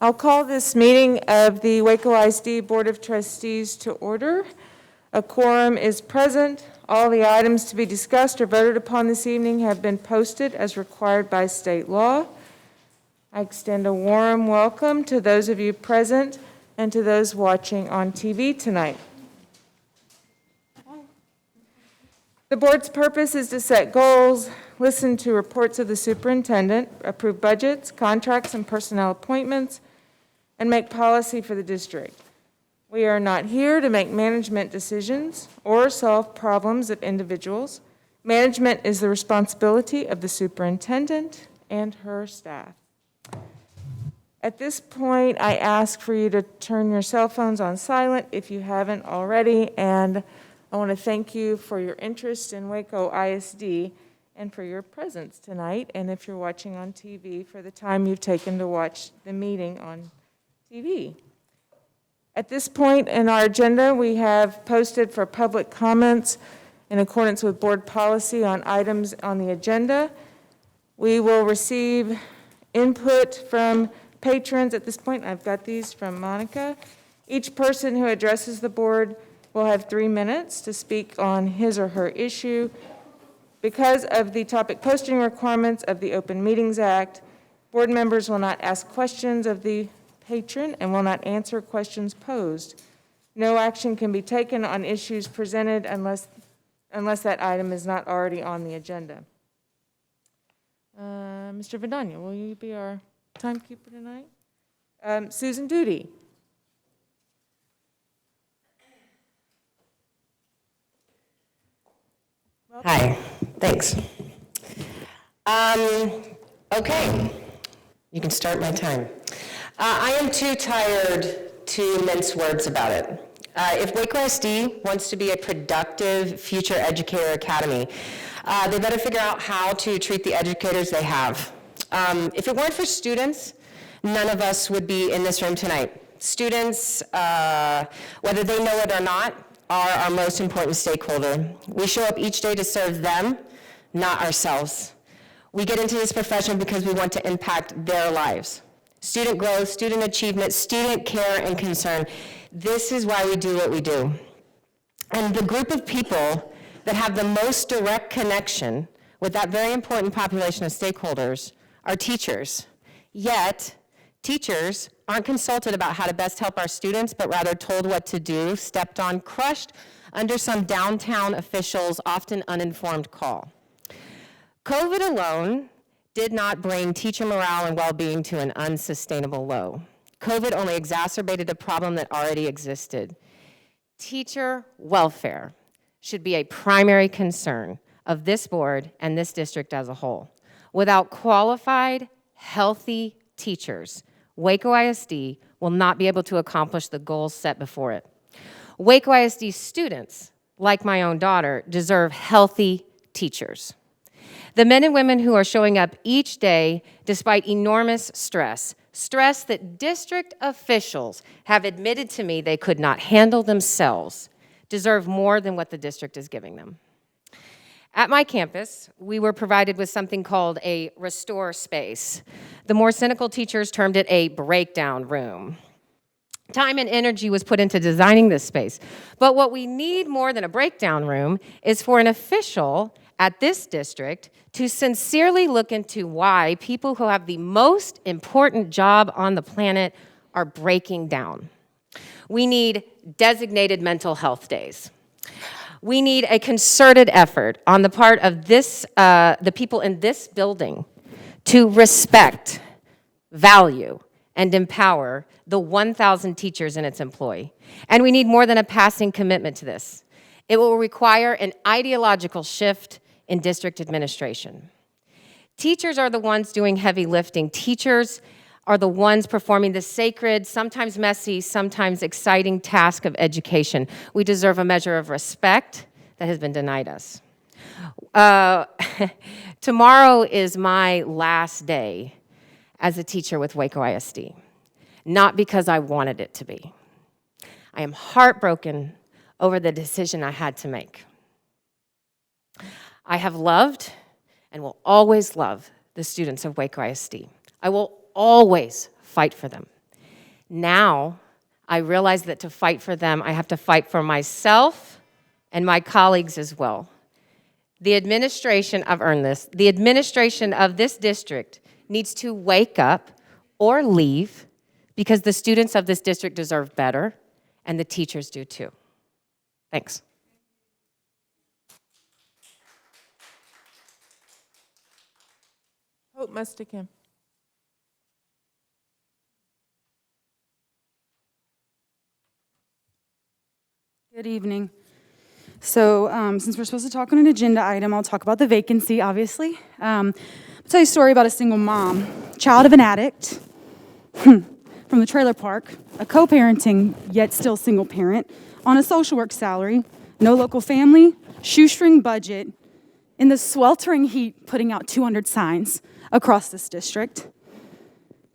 I'll call this meeting of the Waco ISD Board of Trustees to order. A quorum is present. All the items to be discussed or voted upon this evening have been posted as required by state law. I extend a warm welcome to those of you present and to those watching on TV tonight. The board's purpose is to set goals, listen to reports of the superintendent, approve budgets, contracts, and personnel appointments, and make policy for the district. We are not here to make management decisions or solve problems of individuals. Management is the responsibility of the superintendent and her staff. At this point, I ask for you to turn your cell phones on silent if you haven't already, and I want to thank you for your interest in Waco ISD and for your presence tonight, and if you're watching on TV, for the time you've taken to watch the meeting on TV. At this point in our agenda, we have posted for public comments in accordance with board policy on items on the agenda. We will receive input from patrons at this point. I've got these from Monica. Each person who addresses the board will have 3 minutes to speak on his or her issue. Because of the topic posting requirements of the Open Meetings Act, board members will not ask questions of the patron and will not answer questions posed. No action can be taken on issues presented unless that item is not already on the agenda. Mr. Vidania, will you be our timekeeper tonight? Susan Duty. Hi, thanks. Okay, you can start my time. I am too tired to mince words about it. If Waco ISD wants to be a productive future educator academy, they better figure out how to treat the educators they have. If it weren't for students, none of us would be in this room tonight. Students, whether they know it or not, are our most important stakeholder. We show up each day to serve them, not ourselves. We get into this profession because we want to impact their lives. Student growth, student achievement, student care and concern. This is why we do what we do. And the group of people that have the most direct connection with that very important population of stakeholders are teachers. Yet, teachers aren't consulted about how to best help our students, but rather told what to do, stepped on, crushed under some downtown official's often uninformed call. COVID alone did not bring teacher morale and well-being to an unsustainable low. COVID only exacerbated a problem that already existed. Teacher welfare should be a primary concern of this board and this district as a whole. Without qualified, healthy teachers, Waco ISD will not be able to accomplish the goals set before it. Waco ISD students, like my own daughter, deserve healthy teachers. The men and women who are showing up each day despite enormous stress that district officials have admitted to me they could not handle themselves, deserve more than what the district is giving them. At my campus, we were provided with something called a restore space. The more cynical teachers termed it a breakdown room. Time and energy was put into designing this space. But what we need more than a breakdown room is for an official at this district to sincerely look into why people who have the most important job on the planet are breaking down. We need designated mental health days. We need a concerted effort on the part of the people in this building to respect, value, and empower the 1,000 teachers in its employ. And we need more than a passing commitment to this. It will require an ideological shift in district administration. Teachers are the ones doing heavy lifting. Teachers are the ones performing the sacred, sometimes messy, sometimes exciting task of education. We deserve a measure of respect that has been denied us. Tomorrow is my last day as a teacher with Waco ISD, not because I wanted it to be. I am heartbroken over the decision I had to make. I have loved and will always love the students of Waco ISD. I will always fight for them. Now, I realize that to fight for them, I have to fight for myself and my colleagues as well. The administration, I've earned this, the administration of this district needs to wake up or leave because the students of this district deserve better, and the teachers do too. Thanks. Hope Mustakim. Good evening. So since we're supposed to talk on an agenda item, I'll talk about the vacancy, obviously. I'll tell you a story about a single mom, child of an addict, from the trailer park, a co-parenting, yet still single parent, on a social work salary, no local family, shoestring budget, in the sweltering heat, putting out 200 signs across this district,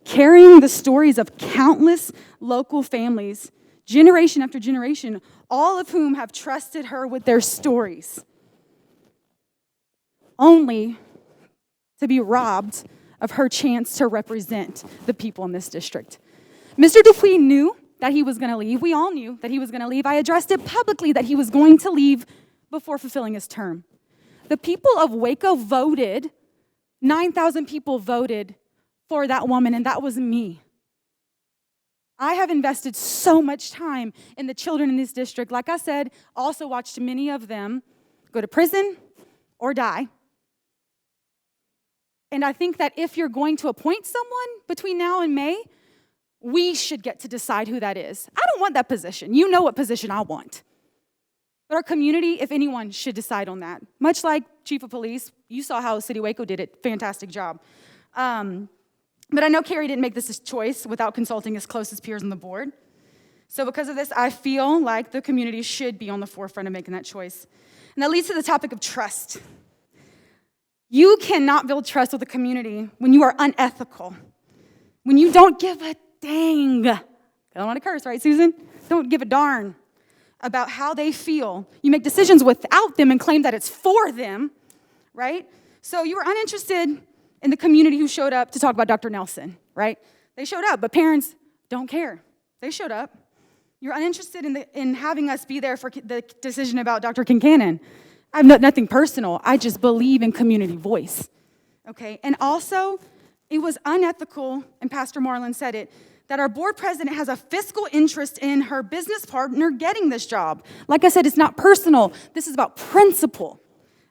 carrying the stories of countless local families, generation after generation, all of whom have trusted her with their stories, only to be robbed of her chance to represent the people in this district. Mr. Dupuis knew that he was going to leave. We all knew that he was going to leave. I addressed it publicly that he was going to leave before fulfilling his term. The people of Waco voted, 9,000 people voted for that woman, and that was me. I have invested so much time in the children in this district. Like I said, also watched many of them go to prison or die. And I think that if you're going to appoint someone between now and May, we should get to decide who that is. I don't want that position. You know what position I want. But our community, if anyone, should decide on that. Much like Chief of Police, you saw how City Waco did it. Fantastic job. But I know Carrie didn't make this choice without consulting his closest peers on the board. So because of this, I feel like the community should be on the forefront of making that choice. And that leads to the topic of trust. You cannot build trust with a community when you are unethical, when you don't give a dang. I don't want to curse, right, Susan? Don't give a darn about how they feel. You make decisions without them and claim that it's for them, right? So you were uninterested in the community who showed up to talk about Dr. Nelson, right? They showed up, but parents don't care. They showed up. You're uninterested in having us be there for the decision about Dr. Kincannon. I have nothing personal. I just believe in community voice, okay? And also, it was unethical, and Pastor Marlin said it, that our board president has a fiscal interest in her business partner getting this job. Like I said, it's not personal. This is about principle,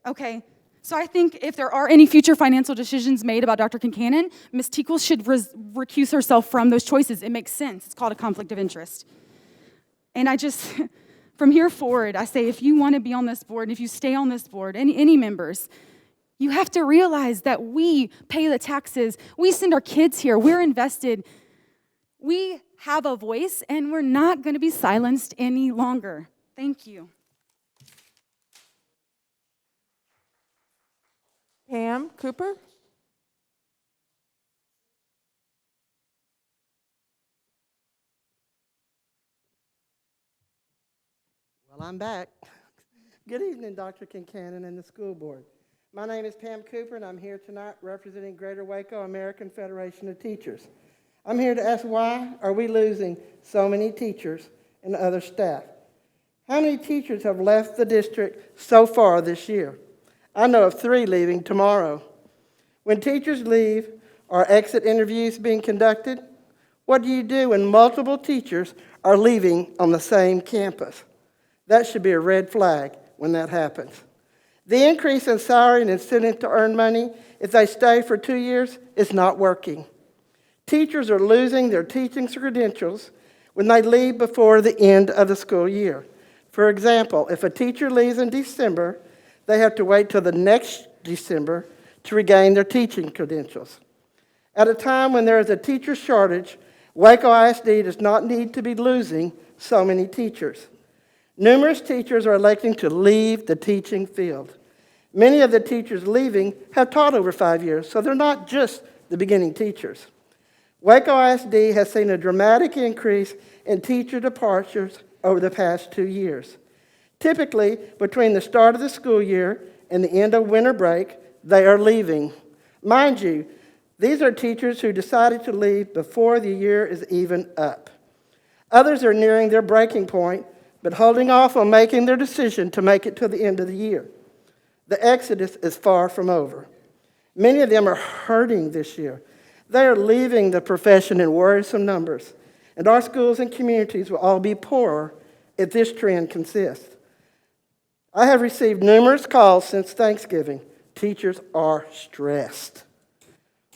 okay? So I think if there are any future financial decisions made about Dr. Kincannon, Ms. Teakles should recuse herself from those choices. It makes sense. It's called a conflict of interest. And I just, from here forward, I say if you want to be on this board, and if you stay on this board, any members, you have to realize that we pay the taxes. We send our kids here. We're invested. We have a voice, and we're not going to be silenced any longer. Thank you. Pam Cooper. Well, I'm back. Good evening, Dr. Kincannon and the school board. My name is Pam Cooper, and I'm here tonight representing Greater Waco American Federation of Teachers. I'm here to ask, why are we losing so many teachers and other staff? How many teachers have left the district so far this year? I know of 3 leaving tomorrow. When teachers leave, are exit interviews being conducted? What do you do when multiple teachers are leaving on the same campus? That should be a red flag when that happens. The increase in salary and incentive to earn money if they stay for 2 years is not working. Teachers are losing their teaching credentials when they leave before the end of the school year. For example, if a teacher leaves in December, they have to wait till the next December to regain their teaching credentials. At a time when there is a teacher shortage, Waco ISD does not need to be losing so many teachers. Numerous teachers are electing to leave the teaching field. Many of the teachers leaving have taught over 5 years, so they're not just the beginning teachers. Waco ISD has seen a dramatic increase in teacher departures over the past 2 years. Typically, between the start of the school year and the end of winter break, they are leaving. Mind you, these are teachers who decided to leave before the year is even up. Others are nearing their breaking point, but holding off on making their decision to make it to the end of the year. The exodus is far from over. Many of them are hurting this year. They are leaving the profession in worrisome numbers, and our schools and communities will all be poorer if this trend consists. I have received numerous calls since Thanksgiving. Teachers are stressed.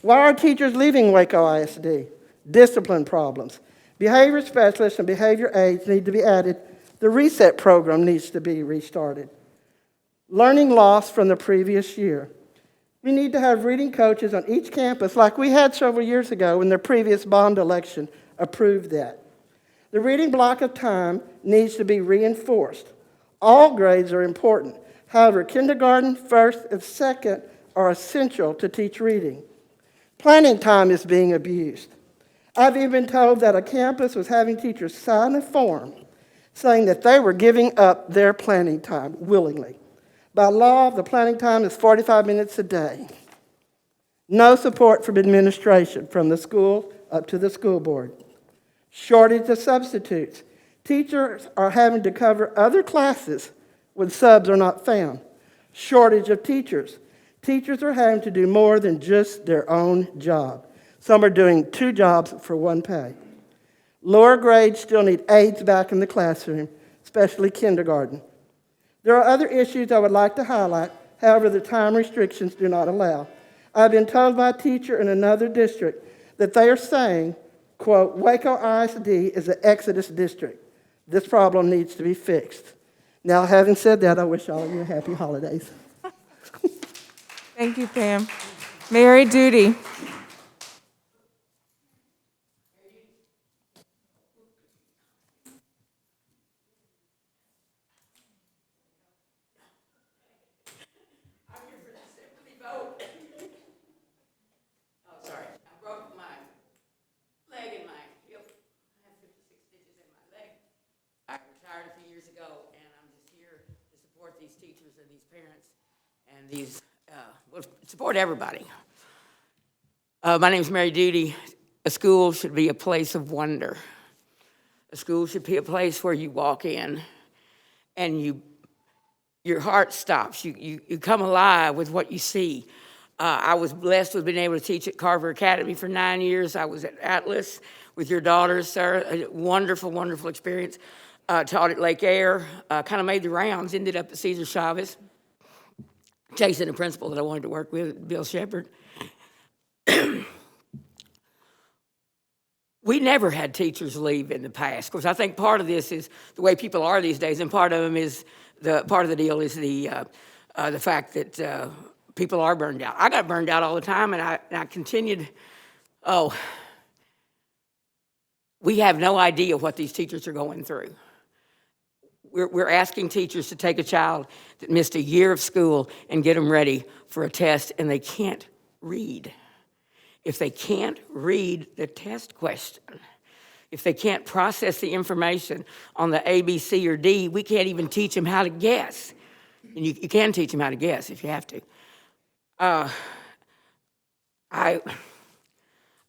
Why are teachers leaving Waco ISD? Discipline problems. Behavior specialists and behavior aides need to be added. The reset program needs to be restarted. Learning loss from the previous year. We need to have reading coaches on each campus like we had several years ago when the previous bond election approved that. The reading block of time needs to be reinforced. All grades are important. However, kindergarten, first, and second are essential to teach reading. Planning time is being abused. I've even been told that a campus was having teachers sign a form saying that they were giving up their planning time willingly. By law, the planning time is 45 minutes a day. No support from administration, from the school up to the school board. Shortage of substitutes. Teachers are having to cover other classes when subs are not found. Shortage of teachers. Teachers are having to do more than just their own job. Some are doing 2 jobs for 1 pay. Lower grades still need aides back in the classroom, especially kindergarten. There are other issues I would like to highlight, however, the time restrictions do not allow. I've been told by a teacher in another district that they are saying, quote, Waco ISD is an exodus district. This problem needs to be fixed. Now, having said that, I wish all of you happy holidays. Thank you, Pam. Mary Duty. These teachers and these parents and these, will support everybody. My name is Mary Duty. A school should be a place of wonder. A school should be a place where you walk in and your heart stops. You come alive with what you see. I was blessed with being able to teach at Carver Academy for 9 years. I was at Atlas with your daughters, Sarah. A wonderful, wonderful experience. Taught at Lake Air, kind of made the rounds, ended up at Cesar Chavez, chasing a principal that I wanted to work with, Bill Shepard. We never had teachers leave in the past. Of course, I think part of this is the way people are these days, and part of them is part of the deal is the fact that people are burned out. I got burned out all the time, and I continued. We have no idea what these teachers are going through. We're asking teachers to take a child that missed a year of school and get them ready for a test, and they can't read. If they can't read the test question, if they can't process the information on the A, B, C, or D, we can't even teach them how to guess. And you can teach them how to guess if you have to.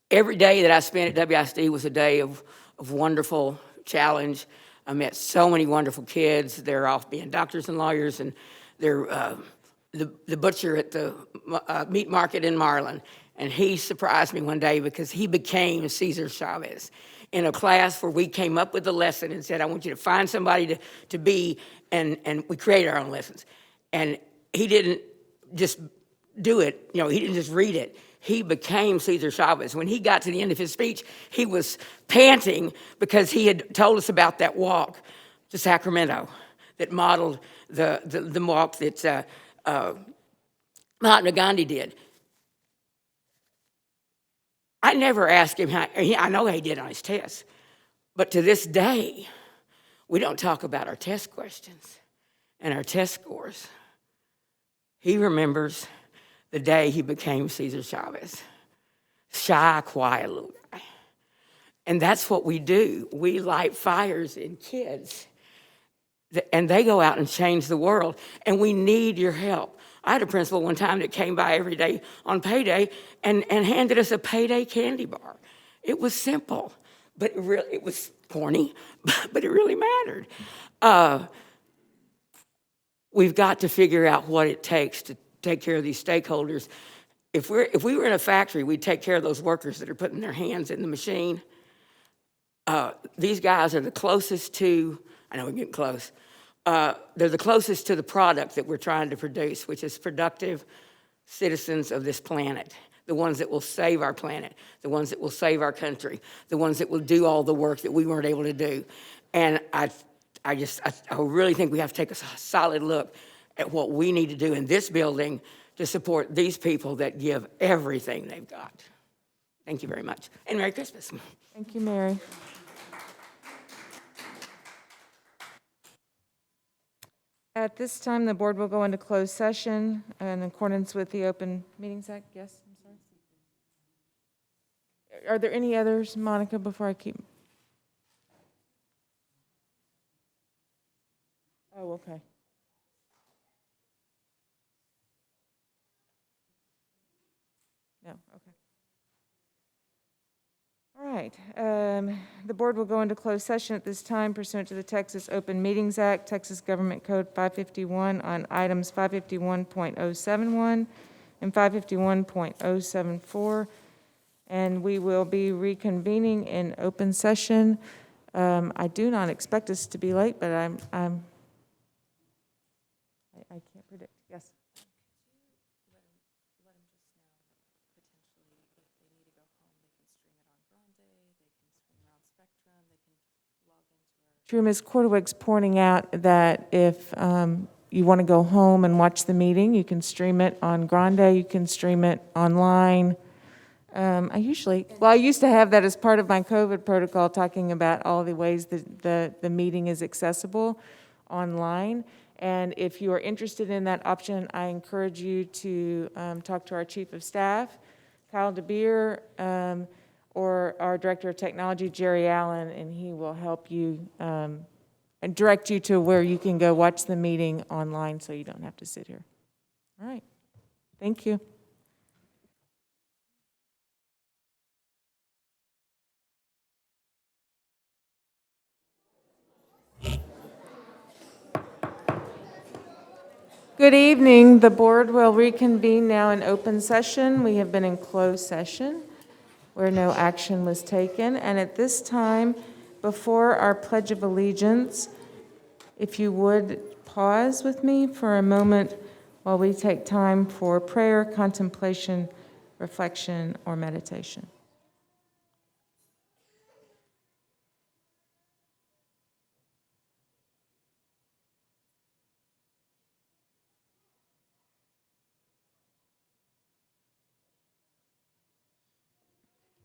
Every day that I spent at WISD was a day of wonderful challenge. I met so many wonderful kids. They're off being doctors and lawyers, and they're the butcher at the meat market in Marlin. And he surprised me one day because he became Cesar Chavez in a class where we came up with a lesson and said, I want you to find somebody to be, and we created our own lessons. And he didn't just do it, he didn't just read it. He became Cesar Chavez. When he got to the end of his speech, he was panting because he had told us about that walk to Sacramento that modeled the walk that Mahatma Gandhi did. I never asked him how, I know he did on his test, but to this day, we don't talk about our test questions and our test scores. He remembers the day he became Cesar Chavez. Shy, quiet little guy. And that's what we do. We light fires in kids. And they go out and change the world. And we need your help. I had a principal one time that came by every day on payday and handed us a payday candy bar. It was simple, but it was corny, but it really mattered. We've got to figure out what it takes to take care of these stakeholders. If we were in a factory, we'd take care of those workers that are putting their hands in the machine. These guys are the closest to, I know we're getting close, they're the closest to the product that we're trying to produce, which is productive citizens of this planet, the ones that will save our planet, the ones that will save our country, the ones that will do all the work that we weren't able to do. And I really think we have to take a solid look at what we need to do in this building to support these people that give everything they've got. Thank you very much, and Merry Christmas. Thank you, Mary. At this time, the board will go into closed session in accordance with the Open Meetings Act. Yes, I'm sorry. Are there any others, Monica, before I keep? Oh, okay. No, okay. All right. The board will go into closed session at this time pursuant to the Texas Open Meetings Act, Texas Government Code 551 on items 551.071 and 551.074. And we will be reconvening in open session. I do not expect us to be late, but I can't predict. Yes. True, Ms. Cordowic's pointing out that if you want to go home and watch the meeting, you can stream it on Grande, you can stream it online. I used to have that as part of my COVID protocol, talking about all the ways that the meeting is accessible online. And if you are interested in that option, I encourage you to talk to our Chief of Staff, Kyle DeBeer, or our Director of Technology, Jerry Allen, and he will help you and direct you to where you can go watch the meeting online so you don't have to sit here. All right. Thank you. Good evening. The board will reconvene now in open session. We have been in closed session where no action was taken. And at this time, before our Pledge of Allegiance, if you would pause with me for a moment while we take time for prayer, contemplation, reflection, or meditation.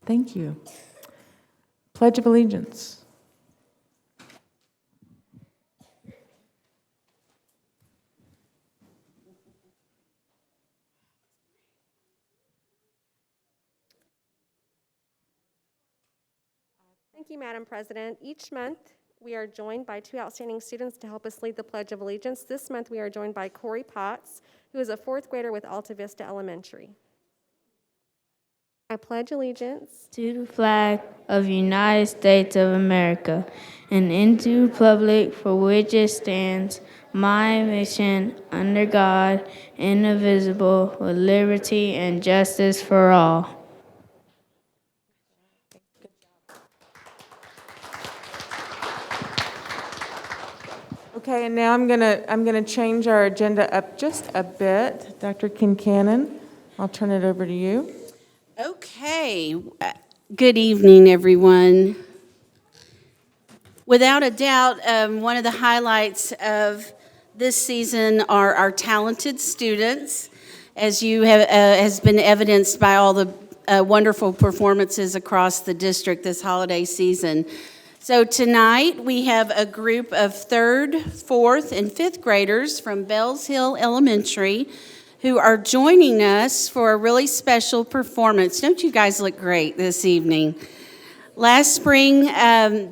Thank you. Pledge of Allegiance. Thank you, Madam President. Each month, we are joined by two outstanding students to help us lead the Pledge of Allegiance. This month, we are joined by Corey Potts, who is a fourth grader with Alta Vista Elementary. I pledge allegiance to the flag of the United States of America and into the republic for which it stands, my mission under God, indivisible, with liberty and justice for all. Okay, and now I'm gonna change our agenda up just a bit. Dr. Kincannon, I'll turn it over to you. Okay, good evening, everyone. Without a doubt, one of the highlights of this season are our talented students, as you have has been evidenced by all the wonderful performances across the district this holiday season. So tonight we have a group of 3rd, 4th, and 5th graders from Bells Hill Elementary who are joining us for a really special performance. Don't you guys look great this evening? Last spring,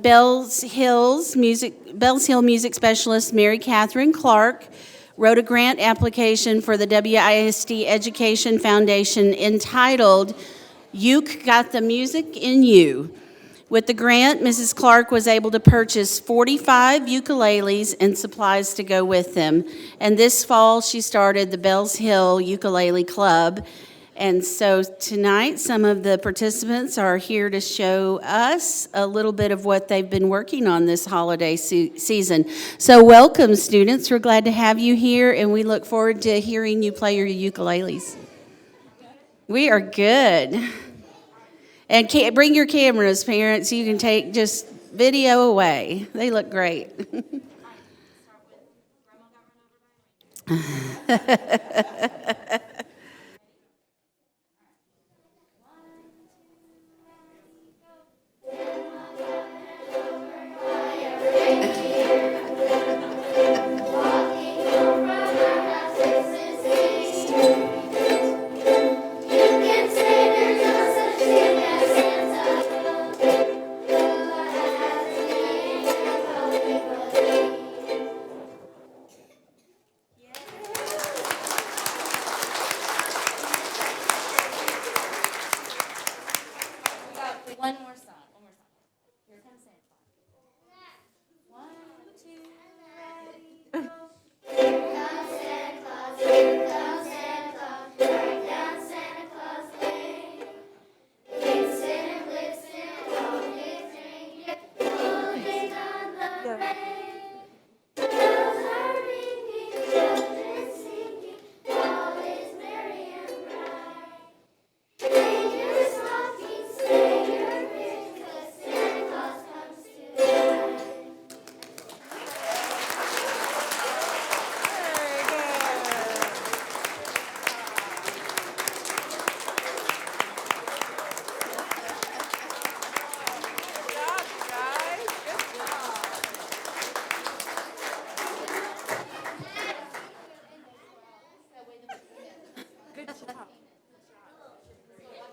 Bells Hill music specialist Mary Catherine Clark wrote a grant application for the WISD Education Foundation entitled "You Got the Music in You," With the grant, Mrs. Clark was able to purchase 45 ukuleles and supplies to go with them. And this fall, she started the Bells Hill Ukulele Club. And so tonight, some of the participants are here to show us a little bit of what they've been working on this holiday season. So welcome, students. We're glad to have you here, and we look forward to hearing you play your ukuleles. We are good. And bring your cameras, parents. You can take just video away. They look great.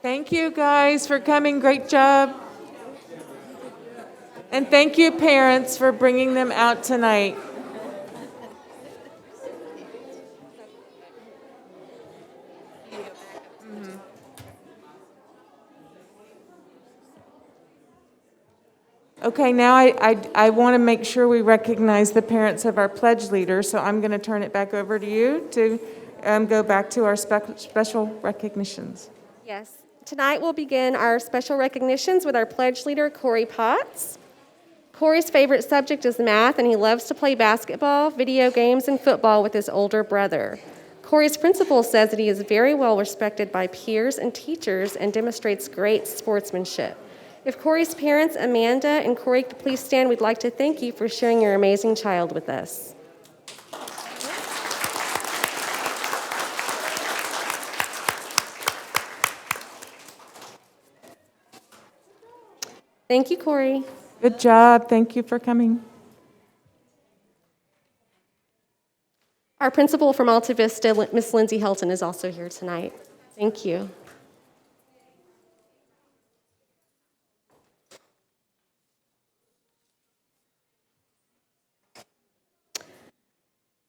Thank you, guys, for coming. Great job. And thank you, parents, for bringing them out tonight. Okay, now I want to make sure we recognize the parents of our pledge leaders, so I'm going to turn it back over to you to go back to our special recognitions. Yes. Tonight we'll begin our special recognitions with our pledge leader, Corey Potts. Corey's favorite subject is math, and he loves to play basketball, video games, and football with his older brother. Corey's principal says that he is very well respected by peers and teachers and demonstrates great sportsmanship. If Corey's parents, Amanda and Corey, could please stand, we'd like to thank you for sharing your amazing child with us. Thank you, Corey. Good job. Thank you for coming. Our principal from Alta Vista, Miss Lindsay Helton, is also here tonight. Thank you.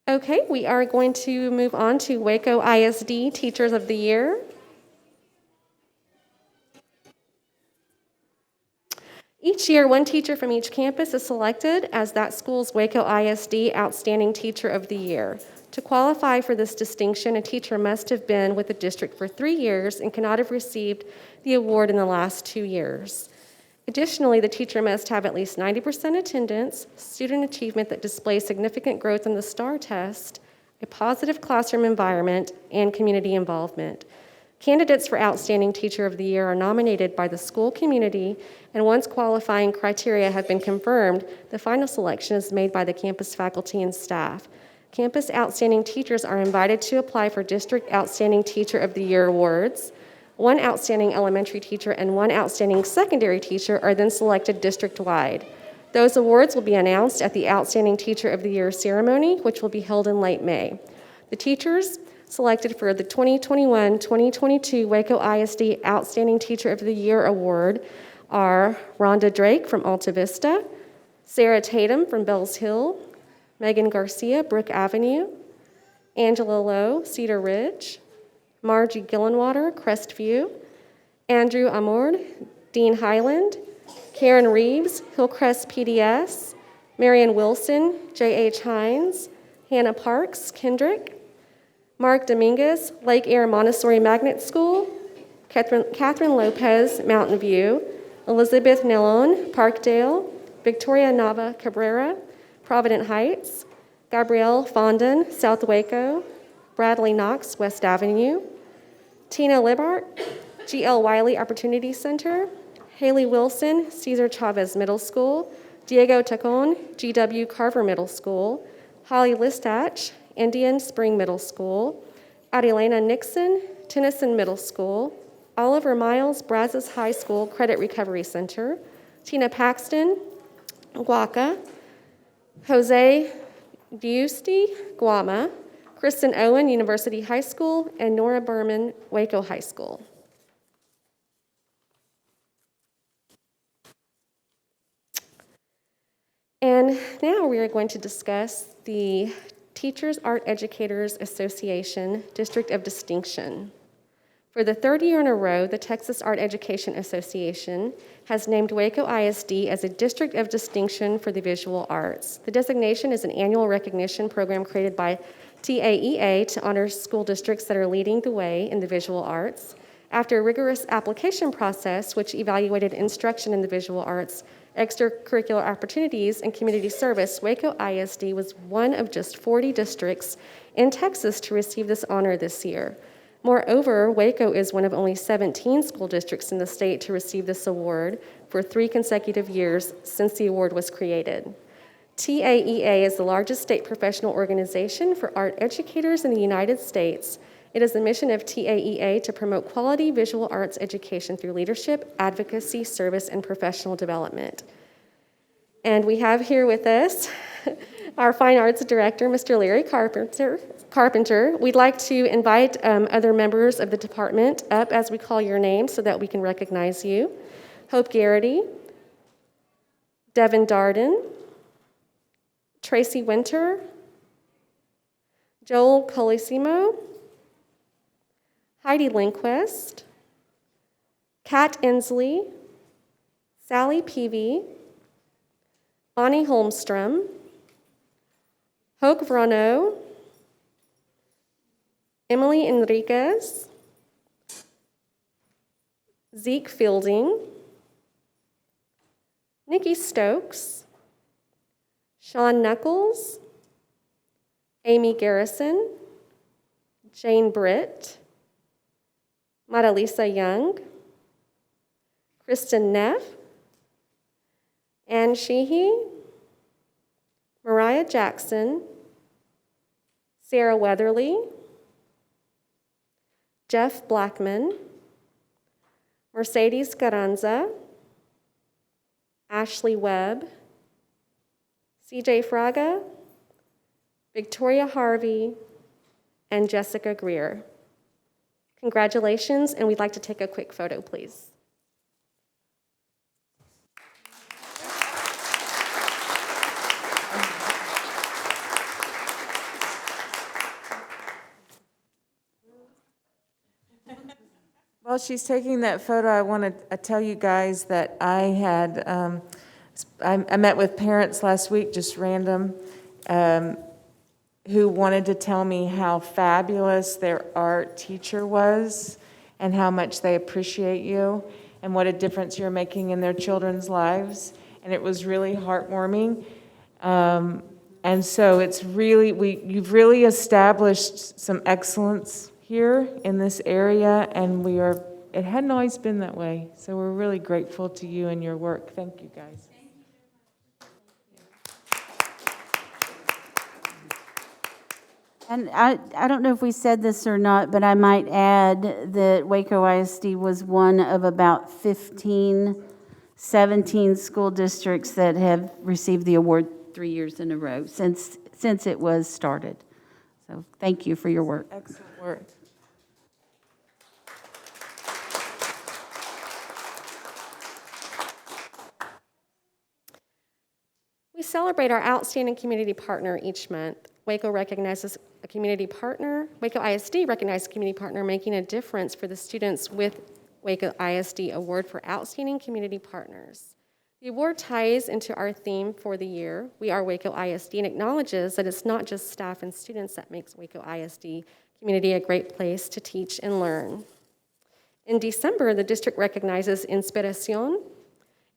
Okay, we are going to move on to Waco ISD Teachers of the Year. Each year, one teacher from each campus is selected as that school's Waco ISD Outstanding Teacher of the Year. To qualify for this distinction, a teacher must have been with the district for 3 years and cannot have received the award in the last 2 years. Additionally, the teacher must have at least 90% attendance, student achievement that displays significant growth in the STAR test, a positive classroom environment, and community involvement. Candidates for Outstanding Teacher of the Year are nominated by the school community, and once qualifying criteria have been confirmed, the final selection is made by the campus faculty and staff. Campus Outstanding Teachers are invited to apply for District Outstanding Teacher of the Year awards. One outstanding elementary teacher and one outstanding secondary teacher are then selected district-wide. Those awards will be announced at the Outstanding Teacher of the Year ceremony, which will be held in late May. The teachers selected for the 2021-2022 Waco ISD Outstanding Teacher of the Year Award are Rhonda Drake from Alta Vista, Sarah Tatum from Bells Hill, Megan Garcia, Brook Avenue, Angela Lowe, Cedar Ridge, Margie Gillenwater, Crestview, Andrew Amord, Dean Highland, Karen Reeves, Hillcrest PDS, Marion Wilson, J.H. Hines, Hannah Parks, Kendrick, Mark Dominguez, Lake Air Montessori Magnet School, Catherine Lopez, Mountain View, Elizabeth Nelon, Parkdale, Victoria Nava Cabrera, Provident Heights, Gabrielle Fondon, South Waco, Bradley Knox, West Avenue, Tina Libart, G.L. Wiley Opportunity Center, Haley Wilson, Cesar Chavez Middle School, Diego Tacon, G.W. Carver Middle School, Holly Listach, Indian Spring Middle School, Adelena Nixon, Tennyson Middle School, Oliver Miles, Brazos High School Credit Recovery Center, Tina Paxton, Waca, Jose Giusti, Guama, Kristen Owen, University High School, and Nora Berman, Waco High School. And now we are going to discuss the Teachers Art Educators Association District of Distinction. For the third year in a row, the Texas Art Education Association has named Waco ISD as a District of Distinction for the Visual Arts. The designation is an annual recognition program created by TAEA to honor school districts that are leading the way in the visual arts. After a rigorous application process, which evaluated instruction in the visual arts, extracurricular opportunities, and community service, Waco ISD was one of just 40 districts in Texas to receive this honor this year. Moreover, Waco is one of only 17 school districts in the state to receive this award for 3 consecutive years since the award was created. TAEA is the largest state professional organization for art educators in the United States. It is the mission of TAEA to promote quality visual arts education through leadership, advocacy, service, and professional development. And we have here with us our Fine Arts Director, Mr. Larry Carpenter. We'd like to invite other members of the department up as we call your name so that we can recognize you. Hope Garrity, Devin Darden, Tracy Winter, Joel Colosimo, Heidi Lindquist, Kat Inslee, Sally Peavy, Bonnie Holmstrom, Hoke Vrano, Emily Enriquez, Zeke Fielding, Nikki Stokes, Sean Knuckles, Amy Garrison, Jane Britt, Madalisa Young, Kristen Neff, Ann Sheehy, Mariah Jackson, Sarah Weatherly, Jeff Blackman, Mercedes Carranza, Ashley Webb, CJ Fraga, Victoria Harvey, and Jessica Greer. Congratulations, and we'd like to take a quick photo, please. While she's taking that photo, I want to tell you guys that I had, I met with parents last week, just random, who wanted to tell me how fabulous their art teacher was and how much they appreciate you and what a difference you're making in their children's lives. And it was really heartwarming. And so it's really, you've really established some excellence here in this area, and it hadn't always been that way. So we're really grateful to you and your work. Thank you, guys. And I don't know if we said this or not, but I might add that Waco ISD was one of about 15, 17 school districts that have received the award 3 years in a row since it was started. So thank you for your work. Excellent work. We celebrate our outstanding community partner each month. Waco recognizes a community partner. Waco ISD recognizes a community partner making a difference for the students with Waco ISD Award for Outstanding Community Partners. The award ties into our theme for the year, We Are Waco ISD, and acknowledges that it's not just staff and students that makes Waco ISD community a great place to teach and learn. In December, the district recognizes Inspiración.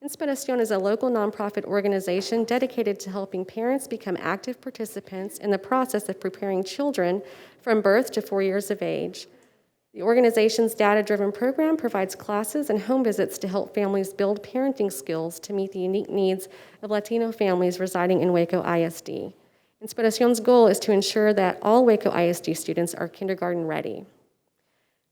Inspiración is a local nonprofit organization dedicated to helping parents become active participants in the process of preparing children from birth to 4 years of age. The organization's data-driven program provides classes and home visits to help families build parenting skills to meet the unique needs of Latino families residing in Waco ISD. Inspiración's goal is to ensure that all Waco ISD students are kindergarten ready.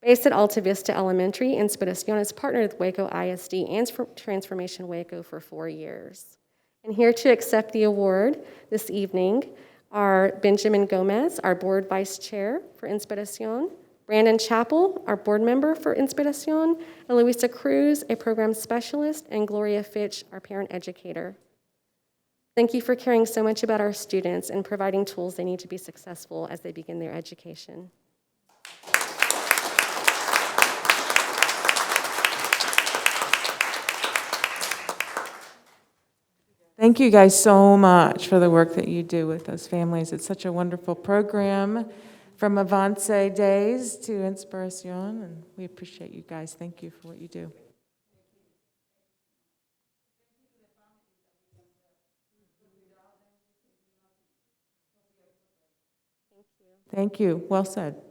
Based at Alta Vista Elementary, Inspiración has partnered with Waco ISD and Transformation Waco for 4 years. And here to accept the award this evening are Benjamin Gomez, our board vice chair for Inspiración, Brandon Chappell, our board member for Inspiración, and Luisa Cruz, a program specialist, and Gloria Fitch, our parent educator. Thank you for caring so much about our students and providing tools they need to be successful as they begin their education. Thank you guys so much for the work that you do with those families. It's such a wonderful program, from Avance days to Inspiración, and we appreciate you guys. Thank you for what you do. Thank you. Well said.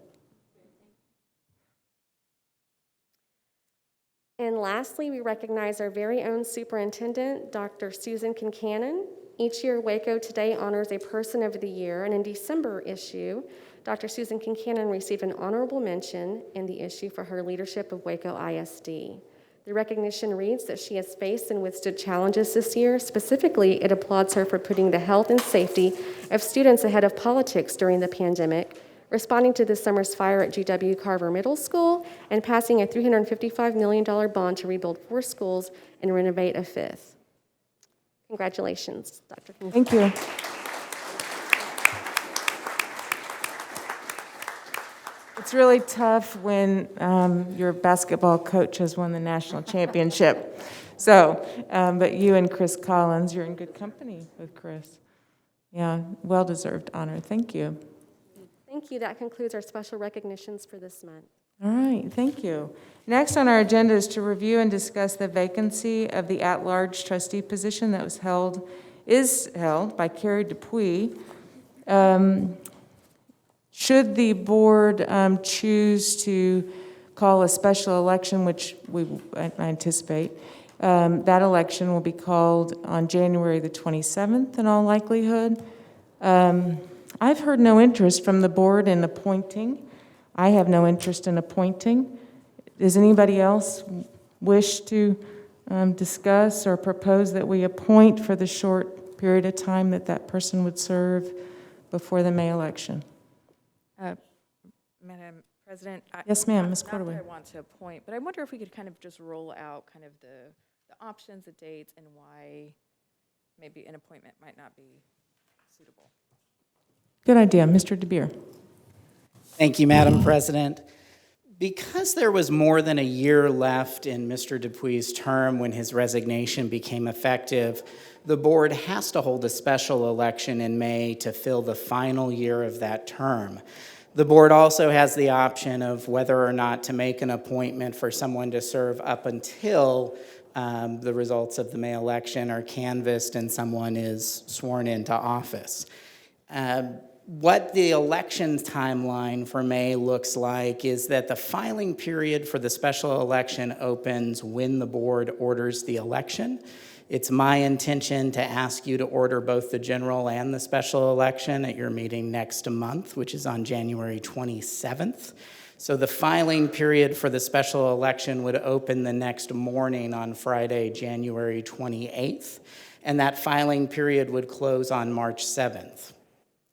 And lastly, we recognize our very own superintendent, Dr. Susan Kincannon. Each year, Waco Today honors a Person of the Year, and in December issue, Dr. Susan Kincannon received an honorable mention in the issue for her leadership of Waco ISD. The recognition reads that she has faced and withstood challenges this year. Specifically, it applauds her for putting the health and safety of students ahead of politics during the pandemic, responding to this summer's fire at GW Carver Middle School, and passing a $355 million bond to rebuild 4 schools and renovate a 5th. Congratulations, Dr. Kincannon. Thank you. It's really tough when your basketball coach has won the national championship. So, but you and Chris Collins, you're in good company with Chris. Yeah, well-deserved honor. Thank you. Thank you. That concludes our special recognitions for this month. All right, thank you. Next on our agenda is to review and discuss the vacancy of the at-large trustee position that is held by Carrie Dupuy. Should the board choose to call a special election, which I anticipate, that election will be called on January the 27th in all likelihood. I've heard no interest from the board in appointing. I have no interest in appointing. Does anybody else wish to discuss or propose that we appoint for the short period of time that that person would serve before the May election? Madam President? Yes, ma'am, Ms. Cordaway. Not that I want to appoint, but I wonder if we could kind of just roll out kind of the options, the dates, and why maybe an appointment might not be suitable. Good idea. Mr. DeBeer. Thank you, Madam President. Because there was more than a year left in Mr. Dupuy's term when his resignation became effective, the board has to hold a special election in May to fill the final year of that term. The board also has the option of whether or not to make an appointment for someone to serve up until the results of the May election are canvassed and someone is sworn into office. What the election timeline for May looks like is that the filing period for the special election opens when the board orders the election. It's my intention to ask you to order both the general and the special election at your meeting next month, which is on January 27th. So the filing period for the special election would open the next morning on Friday, January 28th, and that filing period would close on March 7th.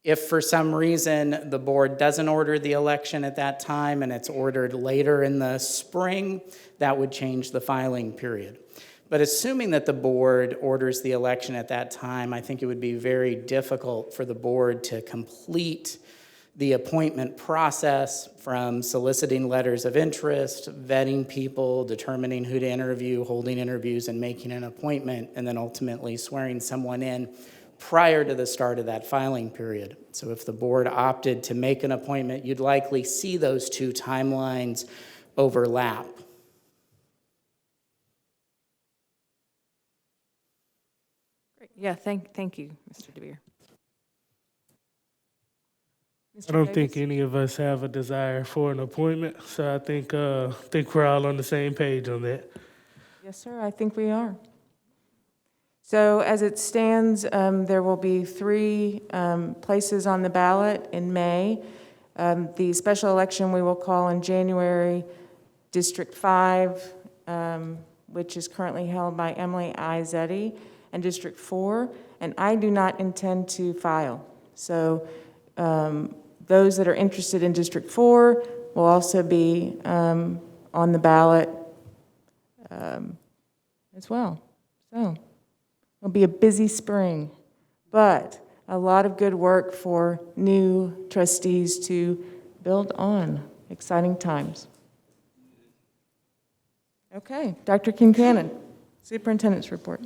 If for some reason the board doesn't order the election at that time and it's ordered later in the spring, that would change the filing period. But assuming that the board orders the election at that time, I think it would be very difficult for the board to complete the appointment process, from soliciting letters of interest, vetting people, determining who to interview, holding interviews, and making an appointment, and then ultimately swearing someone in prior to the start of that filing period. So if the board opted to make an appointment, you'd likely see those two timelines overlap. Great. Yeah, thank you, Mr. DeBeer. I don't think any of us have a desire for an appointment, so I think we're all on the same page on that. Yes, sir, I think we are. So as it stands, there will be 3 places on the ballot in May. The special election we will call in January, District 5, which is currently held by Emily Izzetti, and District 4, and I do not intend to file. So those that are interested in District 4 will also be on the ballot as well. So it'll be a busy spring, but a lot of good work for new trustees to build on. Exciting times. Okay, Dr. Kincannon, Superintendent's report.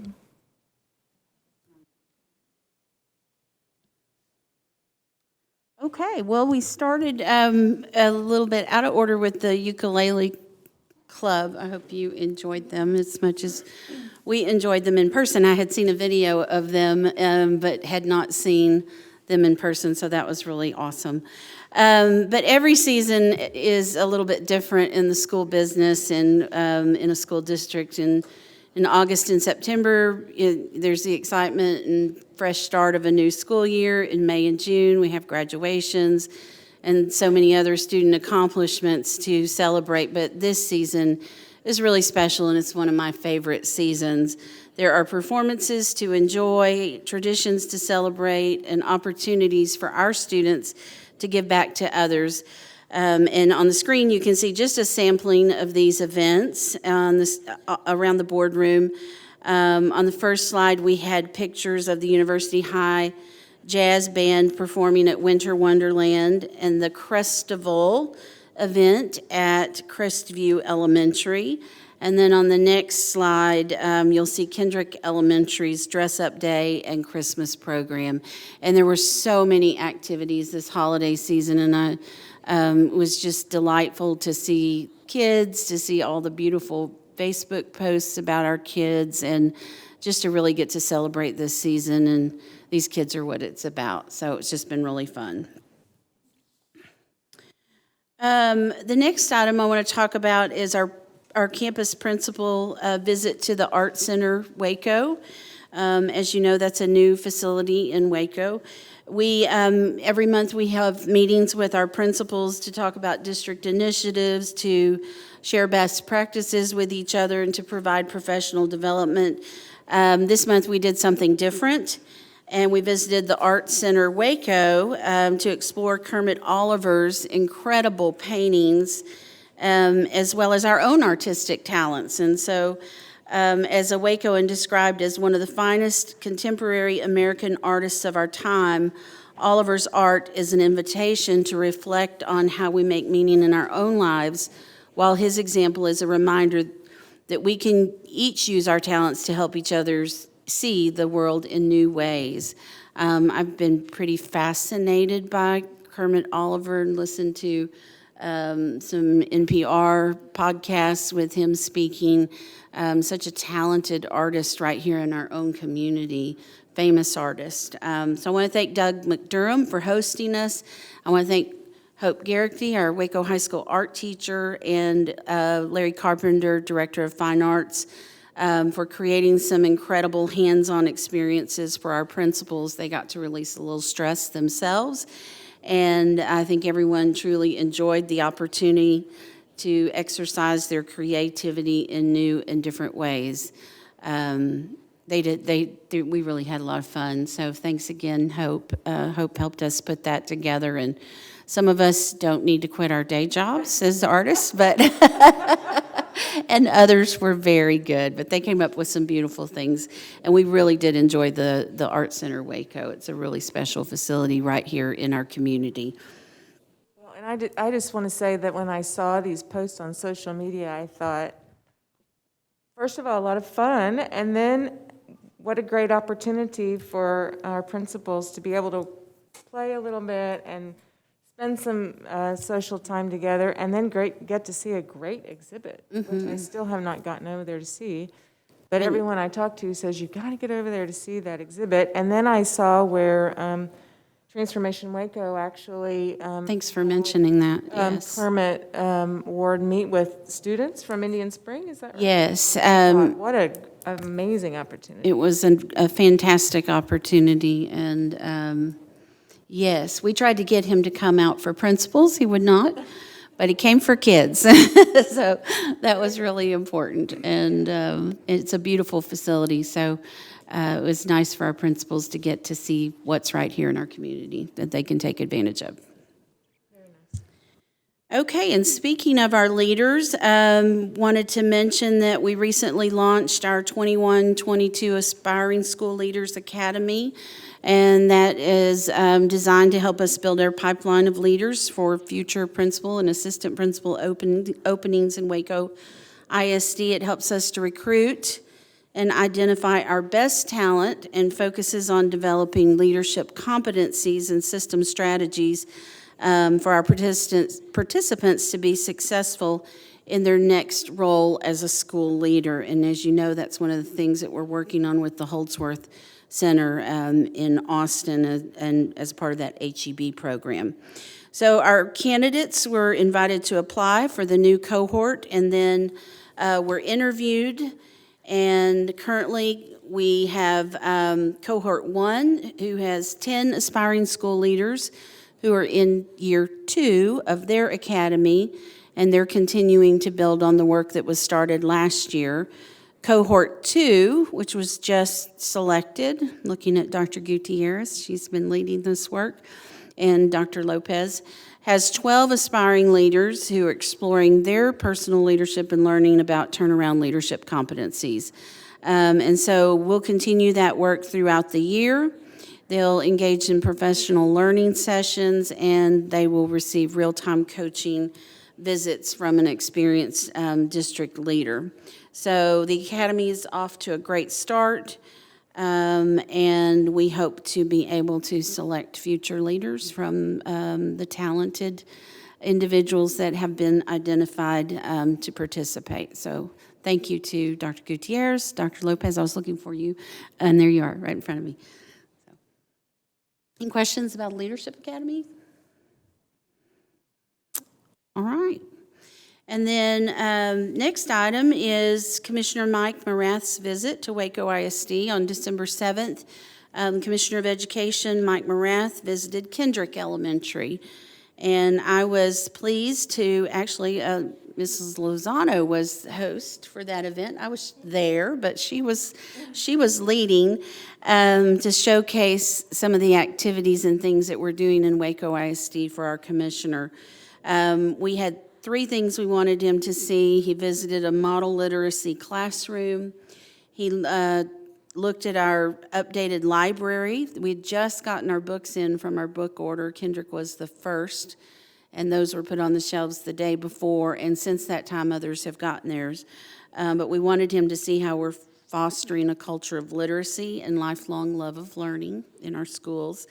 Okay, well, we started a little bit out of order with the ukulele club. I hope you enjoyed them as much as we enjoyed them in person. I had seen a video of them, but had not seen them in person, so that was really awesome. But every season is a little bit different in the school business and in a school district. In August and September, there's the excitement and fresh start of a new school year. In May and June, we have graduations and so many other student accomplishments to celebrate. But this season is really special, and it's one of my favorite seasons. There are performances to enjoy, traditions to celebrate, and opportunities for our students to give back to others. And on the screen, you can see just a sampling of these events around the boardroom. On the first slide, we had pictures of the University High Jazz Band performing at Winter Wonderland and the Crestival event at Crestview Elementary. And then on the next slide, you'll see Kendrick Elementary's Dress Up Day and Christmas program. And there were so many activities this holiday season, and it was just delightful to see kids, to see all the beautiful Facebook posts about our kids, and just to really get to celebrate this season. And these kids are what it's about. So it's just been really fun. The next item I want to talk about is our campus principal visit to the Art Center Waco. As you know, that's a new facility in Waco. We, every month we have meetings with our principals to talk about district initiatives, to share best practices with each other, and to provide professional development. This month we did something different, and we visited the Art Center Waco to explore Kermit Oliver's incredible paintings, as well as our own artistic talents. And so, as a Wacoan described as one of the finest contemporary American artists of our time, Oliver's art is an invitation to reflect on how we make meaning in our own lives, while his example is a reminder that we can each use our talents to help each other see the world in new ways. I've been pretty fascinated by Kermit Oliver and listened to some NPR podcasts with him speaking. Such a talented artist right here in our own community, famous artist. So I want to thank Doug McDurham for hosting us. I want to thank Hope Garricky, our Waco High School art teacher, and Larry Carpenter, Director of Fine Arts, for creating some incredible hands-on experiences for our principals. They got to release a little stress themselves, and I think everyone truly enjoyed the opportunity to exercise their creativity in new and different ways. We really had a lot of fun. So thanks again, Hope. Hope helped us put that together. And some of us don't need to quit our day jobs as artists, but and others were very good. But they came up with some beautiful things. And we really did enjoy the Art Center Waco. It's a really special facility right here in our community. I just want to say that when I saw these posts on social media, I thought, first of all, a lot of fun, and then what a great opportunity for our principals to be able to play a little bit and spend some social time together, and then get to see a great exhibit, which I still have not gotten over there to see. But everyone I talked to says, you've got to get over there to see that exhibit. And then I saw where Transformation Waco actually Thanks for mentioning that, yes. permit ward meet with students from Indian Spring, is that right? Yes. What an amazing opportunity. It was a fantastic opportunity, and yes, we tried to get him to come out for principals. He would not, but he came for kids. So that was really important, and it's a beautiful facility, so it was nice for our principals to get to see what's right here in our community that they can take advantage of. Okay, and speaking of our leaders, wanted to mention that we recently launched our 21-22 Aspiring School Leaders Academy, and that is designed to help us build our pipeline of leaders for future principal and assistant principal openings in Waco ISD. It helps us to recruit and identify our best talent and focuses on developing leadership competencies and system strategies for our participants to be successful in their next role as a school leader. And as you know, that's one of the things that we're working on with the Holdsworth Center in Austin and as part of that HEB program. So our candidates were invited to apply for the new cohort and then were interviewed. And currently we have cohort 1, who has 10 aspiring school leaders who are in year 2 of their academy, and they're continuing to build on the work that was started last year. Cohort 2, which was just selected, looking at Dr. Gutierrez, she's been leading this work, and Dr. Lopez, has 12 aspiring leaders who are exploring their personal leadership and learning about turnaround leadership competencies. And so we'll continue that work throughout the year. They'll engage in professional learning sessions, and they will receive real-time coaching visits from an experienced district leader. So the academy is off to a great start, and we hope to be able to select future leaders from the talented individuals that have been identified to participate. So thank you to Dr. Gutierrez, Dr. Lopez, I was looking for you, and there you are, right in front of me. Any questions about Leadership Academy? All right. And then next item is Commissioner Mike Morath's visit to Waco ISD on December 7th. Commissioner of Education Mike Morath visited Kendrick Elementary. And I was pleased to actually, Mrs. Lozano was host for that event. I was there, but she was leading to showcase some of the activities and things that we're doing in Waco ISD for our commissioner. We had 3 things we wanted him to see. He visited a model literacy classroom. He looked at our updated library. We'd just gotten our books in from our book order. Kendrick was the first, and those were put on the shelves the day before, and since that time, others have gotten theirs. But we wanted him to see how we're fostering a culture of literacy and lifelong love of learning in our schools.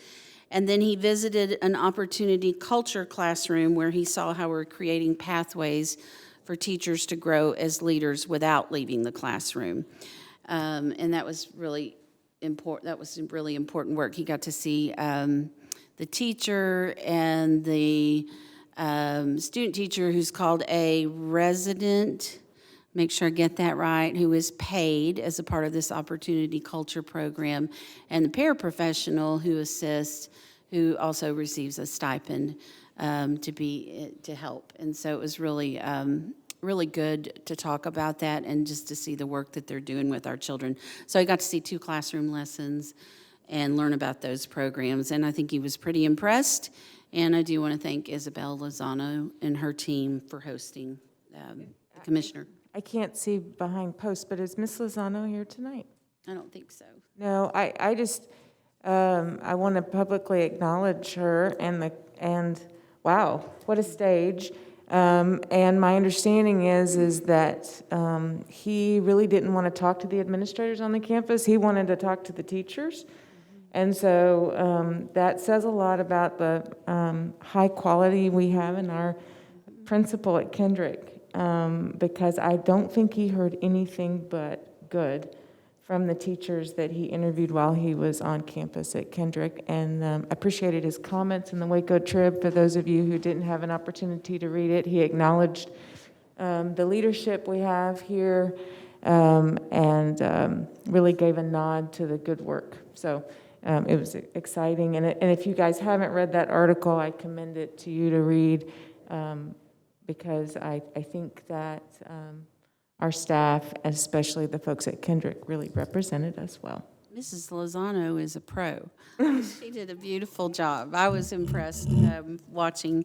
And then he visited an opportunity culture classroom where he saw how we're creating pathways for teachers to grow as leaders without leaving the classroom. And that was really important. That was really important work. He got to see the teacher and the student teacher who's called a resident, make sure I get that right, who is paid as a part of this opportunity culture program, and the paraprofessional who assists, who also receives a stipend to help. And so it was really really good to talk about that and just to see the work that they're doing with our children. So I got to see 2 classroom lessons and learn about those programs, and I think he was pretty impressed. And I do want to thank Isabel Lozano and her team for hosting the commissioner. I can't see behind posts, but is Ms. Lozano here tonight? I don't think so. No, I just, I want to publicly acknowledge her and wow, what a stage. And my understanding is that he really didn't want to talk to the administrators on the campus. He wanted to talk to the teachers. And so that says a lot about the high quality we have in our principal at Kendrick, because I don't think he heard anything but good from the teachers that he interviewed while he was on campus at Kendrick, and appreciated his comments in the Waco Trib. For those of you who didn't have an opportunity to read it, he acknowledged the leadership we have here, and really gave a nod to the good work. So it was exciting, and if you guys haven't read that article, I commend it to you to read, because I think that our staff, especially the folks at Kendrick, really represented us well. Mrs. Lozano is a pro. She did a beautiful job. I was impressed watching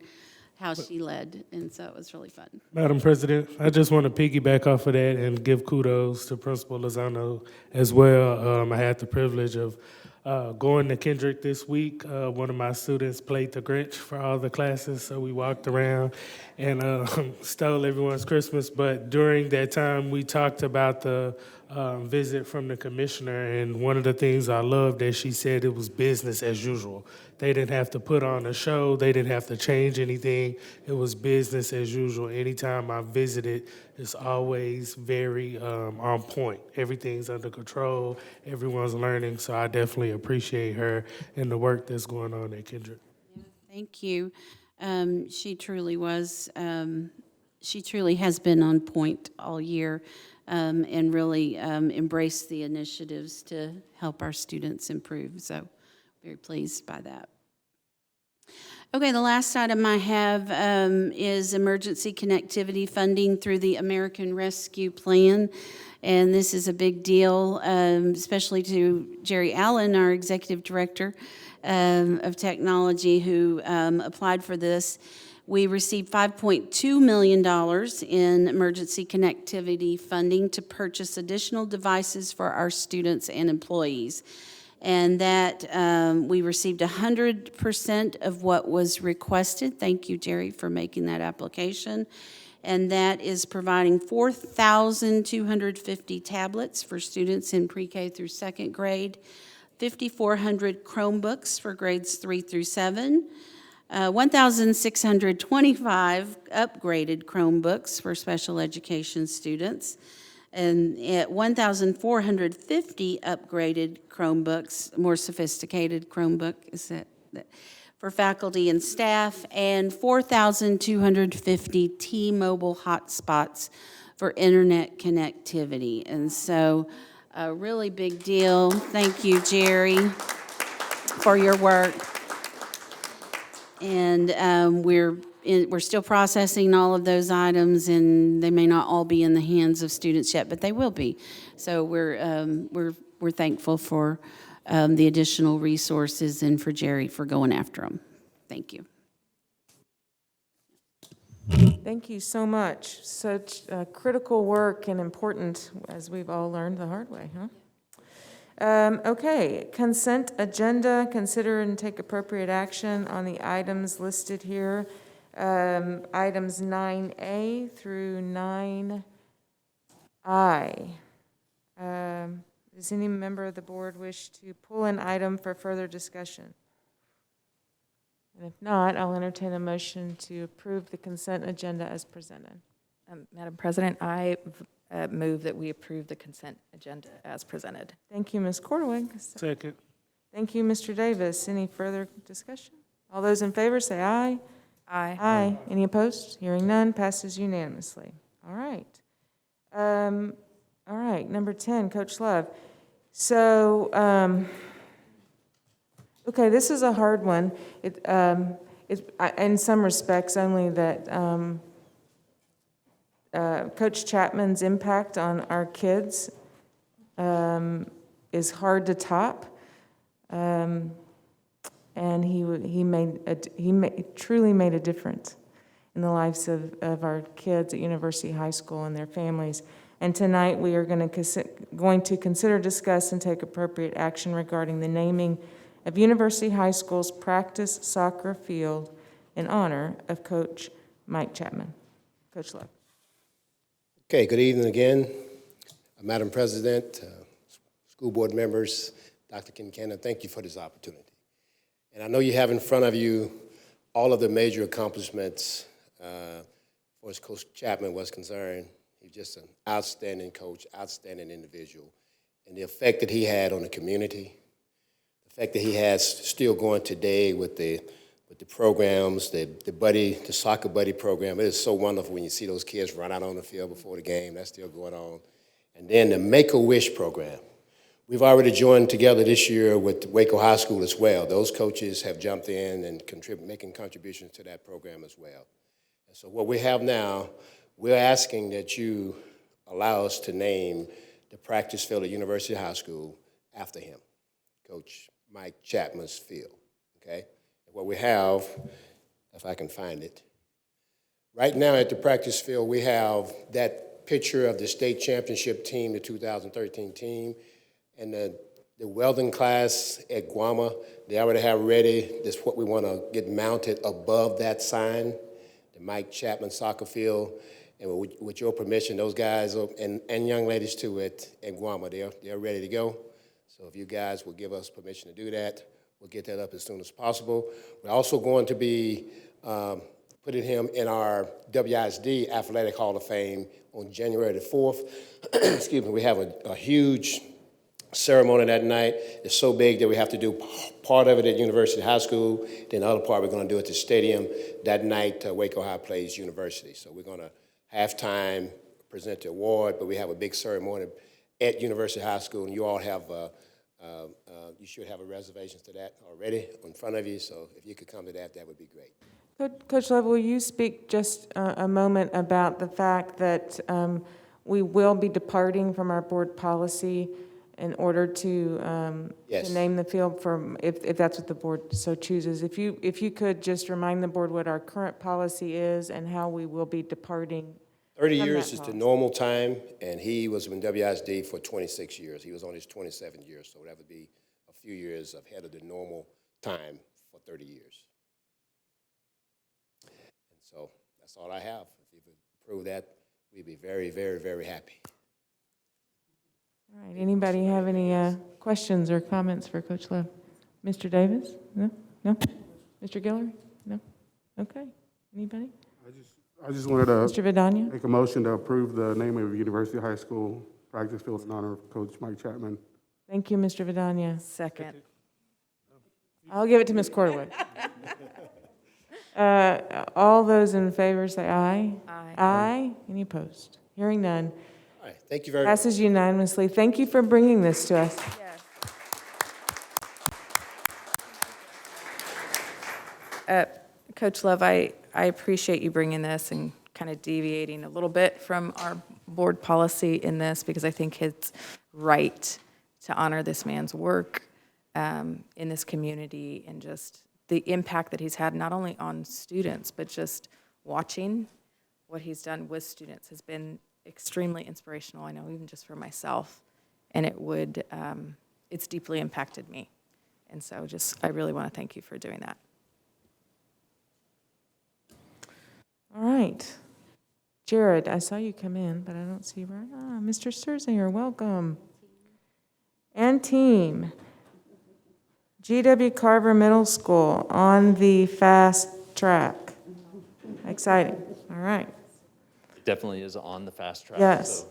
how she led, and so it was really fun. Madam President, I just want to piggyback off of that and give kudos to Principal Lozano as well. I had the privilege of going to Kendrick this week. One of my students played the Grinch for all the classes, so we walked around and stole everyone's Christmas. But during that time, we talked about the visit from the commissioner, and one of the things I loved that she said, it was business as usual. They didn't have to put on a show. They didn't have to change anything. It was business as usual. Anytime I visited, it's always very on point. Everything's under control. Everyone's learning. So I definitely appreciate her and the work that's going on at Kendrick. Thank you. She truly was, she truly has been on point all year, and really embraced the initiatives to help our students improve. So very pleased by that. Okay, the last item I have is emergency connectivity funding through the American Rescue Plan. And this is a big deal, especially to Jerry Allen, our Executive Director of Technology, who applied for this. We received $5.2 million in emergency connectivity funding to purchase additional devices for our students and employees. And that we received 100% of what was requested. Thank you, Jerry, for making that application. And that is providing 4,250 tablets for students in pre-K through second grade, 5,400 Chromebooks for grades 3 through 7, 1,625 upgraded Chromebooks for special education students, and at 1,450 upgraded Chromebooks, more sophisticated Chromebook, is that for faculty and staff, and 4,250 T-Mobile hotspots for internet connectivity. And so a really big deal. Thank you, Jerry, for your work. And we're still processing all of those items, and they may not all be in the hands of students yet, but they will be. So we're thankful for the additional resources and for Jerry for going after them. Thank you. Thank you so much. Such critical work and important, as we've all learned the hard way, huh? Okay, consent agenda. Consider and take appropriate action on the items listed here. Items 9A through 9I. Does any member of the board wish to pull an item for further discussion? And if not, I'll entertain a motion to approve the consent agenda as presented. Madam President, I move that we approve the consent agenda as presented. Thank you, Ms. Cordwig. Second. Thank you, Mr. Davis. Any further discussion? All those in favor say aye. Aye. Aye. Any opposed? Hearing none, passes unanimously. All right. All right, number 10, Coach Love. So, okay, this is a hard one. It's in some respects only that Coach Chapman's impact on our kids is hard to top. And he truly made a difference in the lives of our kids at University High School and their families. And tonight we are going to consider, discuss, and take appropriate action regarding the naming of University High School's practice soccer field in honor of Coach Mike Chapman. Coach Love. Okay, good evening again. Madam President, school board members, Dr. Kincannon, thank you for this opportunity. And I know you have in front of you all of the major accomplishments for as Coach Chapman was concerned. He's just an outstanding coach, outstanding individual. And the effect that he had on the community, the fact that he has still going today with the programs, the soccer buddy program. It is so wonderful when you see those kids run out on the field before the game. That's still going on. And then the Make-A-Wish program. We've already joined together this year with Waco High School as well. Those coaches have jumped in and making contributions to that program as well. And so what we have now, we're asking that you allow us to name the practice field at University High School after him, Coach Mike Chapman's field, okay? And what we have, if I can find it, right now at the practice field, we have that picture of the state championship team, the 2013 team, and the welding class at Guama. They already have ready. That's what we want to get mounted above that sign, the Mike Chapman soccer field. And with your permission, those guys and young ladies too at Guama, they're ready to go. So if you guys will give us permission to do that, we'll get that up as soon as possible. We're also going to be putting him in our WISD Athletic Hall of Fame on January the 4th. Excuse me, we have a huge ceremony that night. It's so big that we have to do part of it at University High School, then the other part we're going to do at the stadium. That night, Waco High plays University. So we're going to halftime present the award, but we have a big ceremony at University High School, and you all have, you should have a reservations to that already in front of you, so if you could come to that, that would be great. Coach Love, will you speak just a moment about the fact that we will be departing from our board policy in order to name the field for, if that's what the board so chooses. If you could just remind the board what our current policy is and how we will be departing. 30 years is the normal time, and he was in WISD for 26 years. He was on his 27th year, so that would be a few years ahead of the normal time for 30 years. And so that's all I have. If you could prove that, we'd be very, very, very happy. All right, anybody have any questions or comments for Coach Love? Mr. Davis? No? No? Mr. Guillory? No? Okay. Anybody? I just wanted to Mr. Vidania? make a motion to approve the name of University High School practice field in honor of Coach Mike Chapman. Thank you, Mr. Vidania. Second. I'll give it to Ms. Corderwood. All those in favor say aye. Aye. Aye. Any opposed? Hearing none. All right, thank you very much. Passes unanimously. Thank you for bringing this to us. Coach Love, I appreciate you bringing this and kind of deviating a little bit from our board policy in this, because I think it's right to honor this man's work in this community and just the impact that he's had not only on students, but just watching what he's done with students has been extremely inspirational, I know, even just for myself. And it's deeply impacted me. And so I really want to thank you for doing that. All right. Jared, I saw you come in, but I don't see where. Mr. Sturzinger, welcome. And team. GW Carver Middle School on the fast track. Exciting. All right. It definitely is on the fast track. Yes. So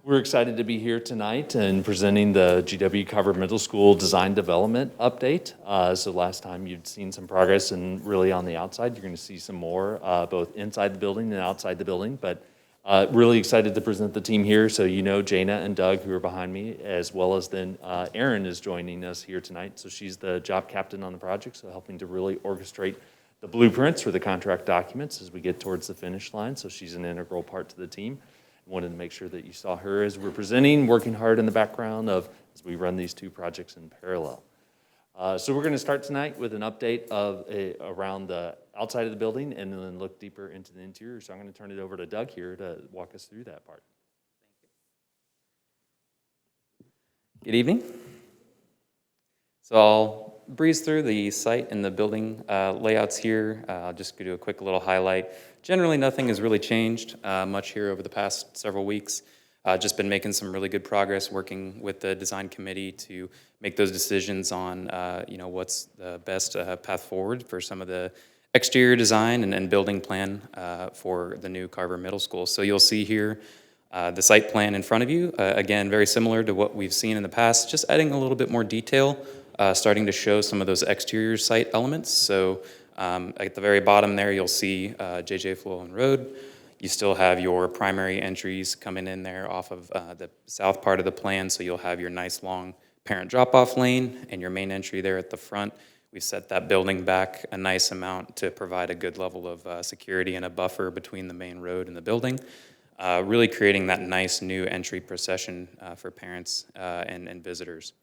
we're excited to be here tonight and presenting the GW Carver Middle School Design Development Update. So last time you'd seen some progress and really on the outside, you're going to see some more both inside the building and outside the building. But really excited to present the team here. So you know Jana and Doug, who are behind me, as well as then Erin is joining us here tonight. So she's the job captain on the project, so helping to really orchestrate the blueprints for the contract documents as we get towards the finish line. So she's an integral part to the team. Wanted to make sure that you saw her as we're presenting, working hard in the background as we run these two projects in parallel. So we're going to start tonight with an update around the outside of the building and then look deeper into the interior. So I'm going to turn it over to Doug here to walk us through that part. Good evening. So I'll breeze through the site and the building layouts here. I'll just do a quick little highlight. Generally, nothing has really changed much here over the past several weeks. Just been making some really good progress working with the design committee to make those decisions on what's the best path forward for some of the exterior design and building plan for the new Carver Middle School. So you'll see here the site plan in front of you. Again, very similar to what we've seen in the past, just adding a little bit more detail, starting to show some of those exterior site elements. So at the very bottom there, you'll see J.J. Flewellen Road. You still have your primary entries coming in there off of the south part of the plan, so you'll have your nice long parent drop-off lane and your main entry there at the front. We set that building back a nice amount to provide a good level of security and a buffer between the main road and the building, really creating that nice new entry procession for parents and visitors.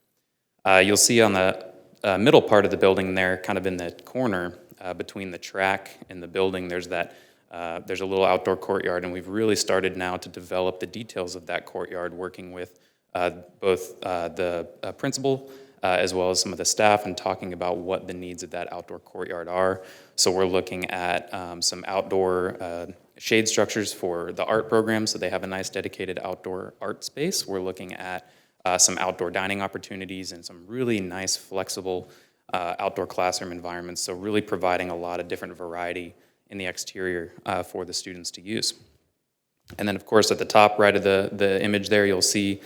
You'll see on the middle part of the building there, kind of in the corner between the track and the building, there's a little outdoor courtyard, and we've really started now to develop the details of that courtyard, working with both the principal as well as some of the staff, and talking about what the needs of that outdoor courtyard are. So we're looking at some outdoor shade structures for the art program, so they have a nice dedicated outdoor art space. We're looking at some outdoor dining opportunities and some really nice flexible outdoor classroom environments, so really providing a lot of different variety in the exterior for the students to use. And then, of course, at the top right of the image there, you'll see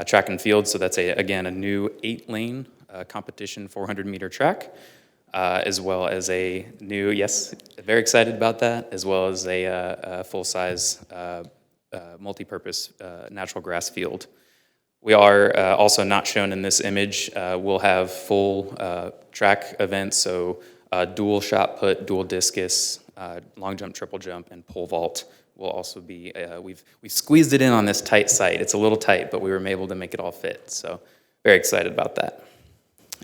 track and field. So that's, again, a new 8-lane competition 400-meter track, as well as a new, yes, very excited about that, as well as a full-size multi-purpose natural grass field. We are also not shown in this image. We'll have full track events, so dual shot put, dual discus, long jump, triple jump, and pole vault will also be, we've squeezed it in on this tight site. It's a little tight, but we were able to make it all fit. So very excited about that.